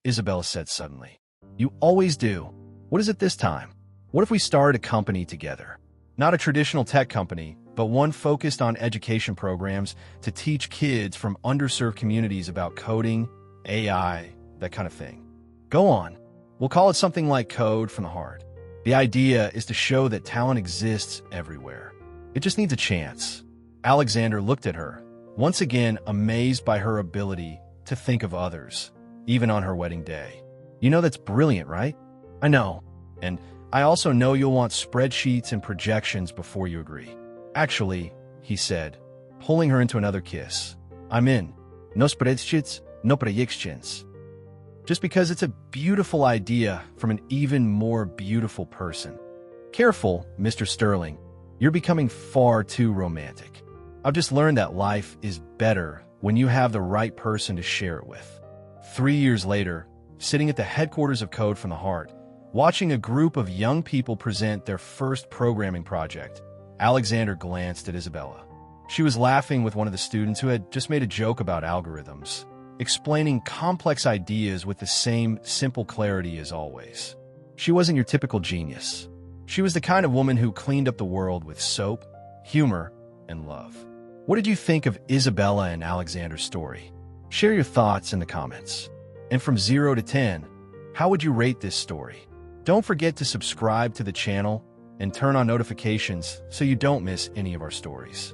Isabella said suddenly. You always do. What is it this time? What if we started a company together? Not a traditional tech company, but one focused on education programs to teach kids from underserved communities about coding, AI, that kind of thing. Go on. We'll call it something like Code from the Heart. The idea is to show that talent exists everywhere. It just needs a chance. Alexander looked at her, once again amazed by her ability to think of others, even on her wedding day. You know that's brilliant, right? I know. And I also know you'll want spreadsheets and projections before you agree. Actually, he said, pulling her into another kiss, I'm in. No spreadsheets, no projections. Just because it's a beautiful idea from an even more beautiful person. Careful, Mr. Sterling. You're becoming far too romantic. I've just learned that life is better when you have the right person to share it with. 3 years later, sitting at the headquarters of Code from the Heart, watching a group of young people present their first programming project, Alexander glanced at Isabella. She was laughing with one of the students who had just made a joke about algorithms, explaining complex ideas with the same simple clarity as always. She wasn't your typical genius. She was the kind of woman who cleaned up the world with soap, humor, and love. What did you think of Isabella and Alexander's story? Share your thoughts in the comments. And from 0 to 10, how would you rate this story? Don't forget to subscribe to the channel and turn on notifications so you don't miss any of our stories.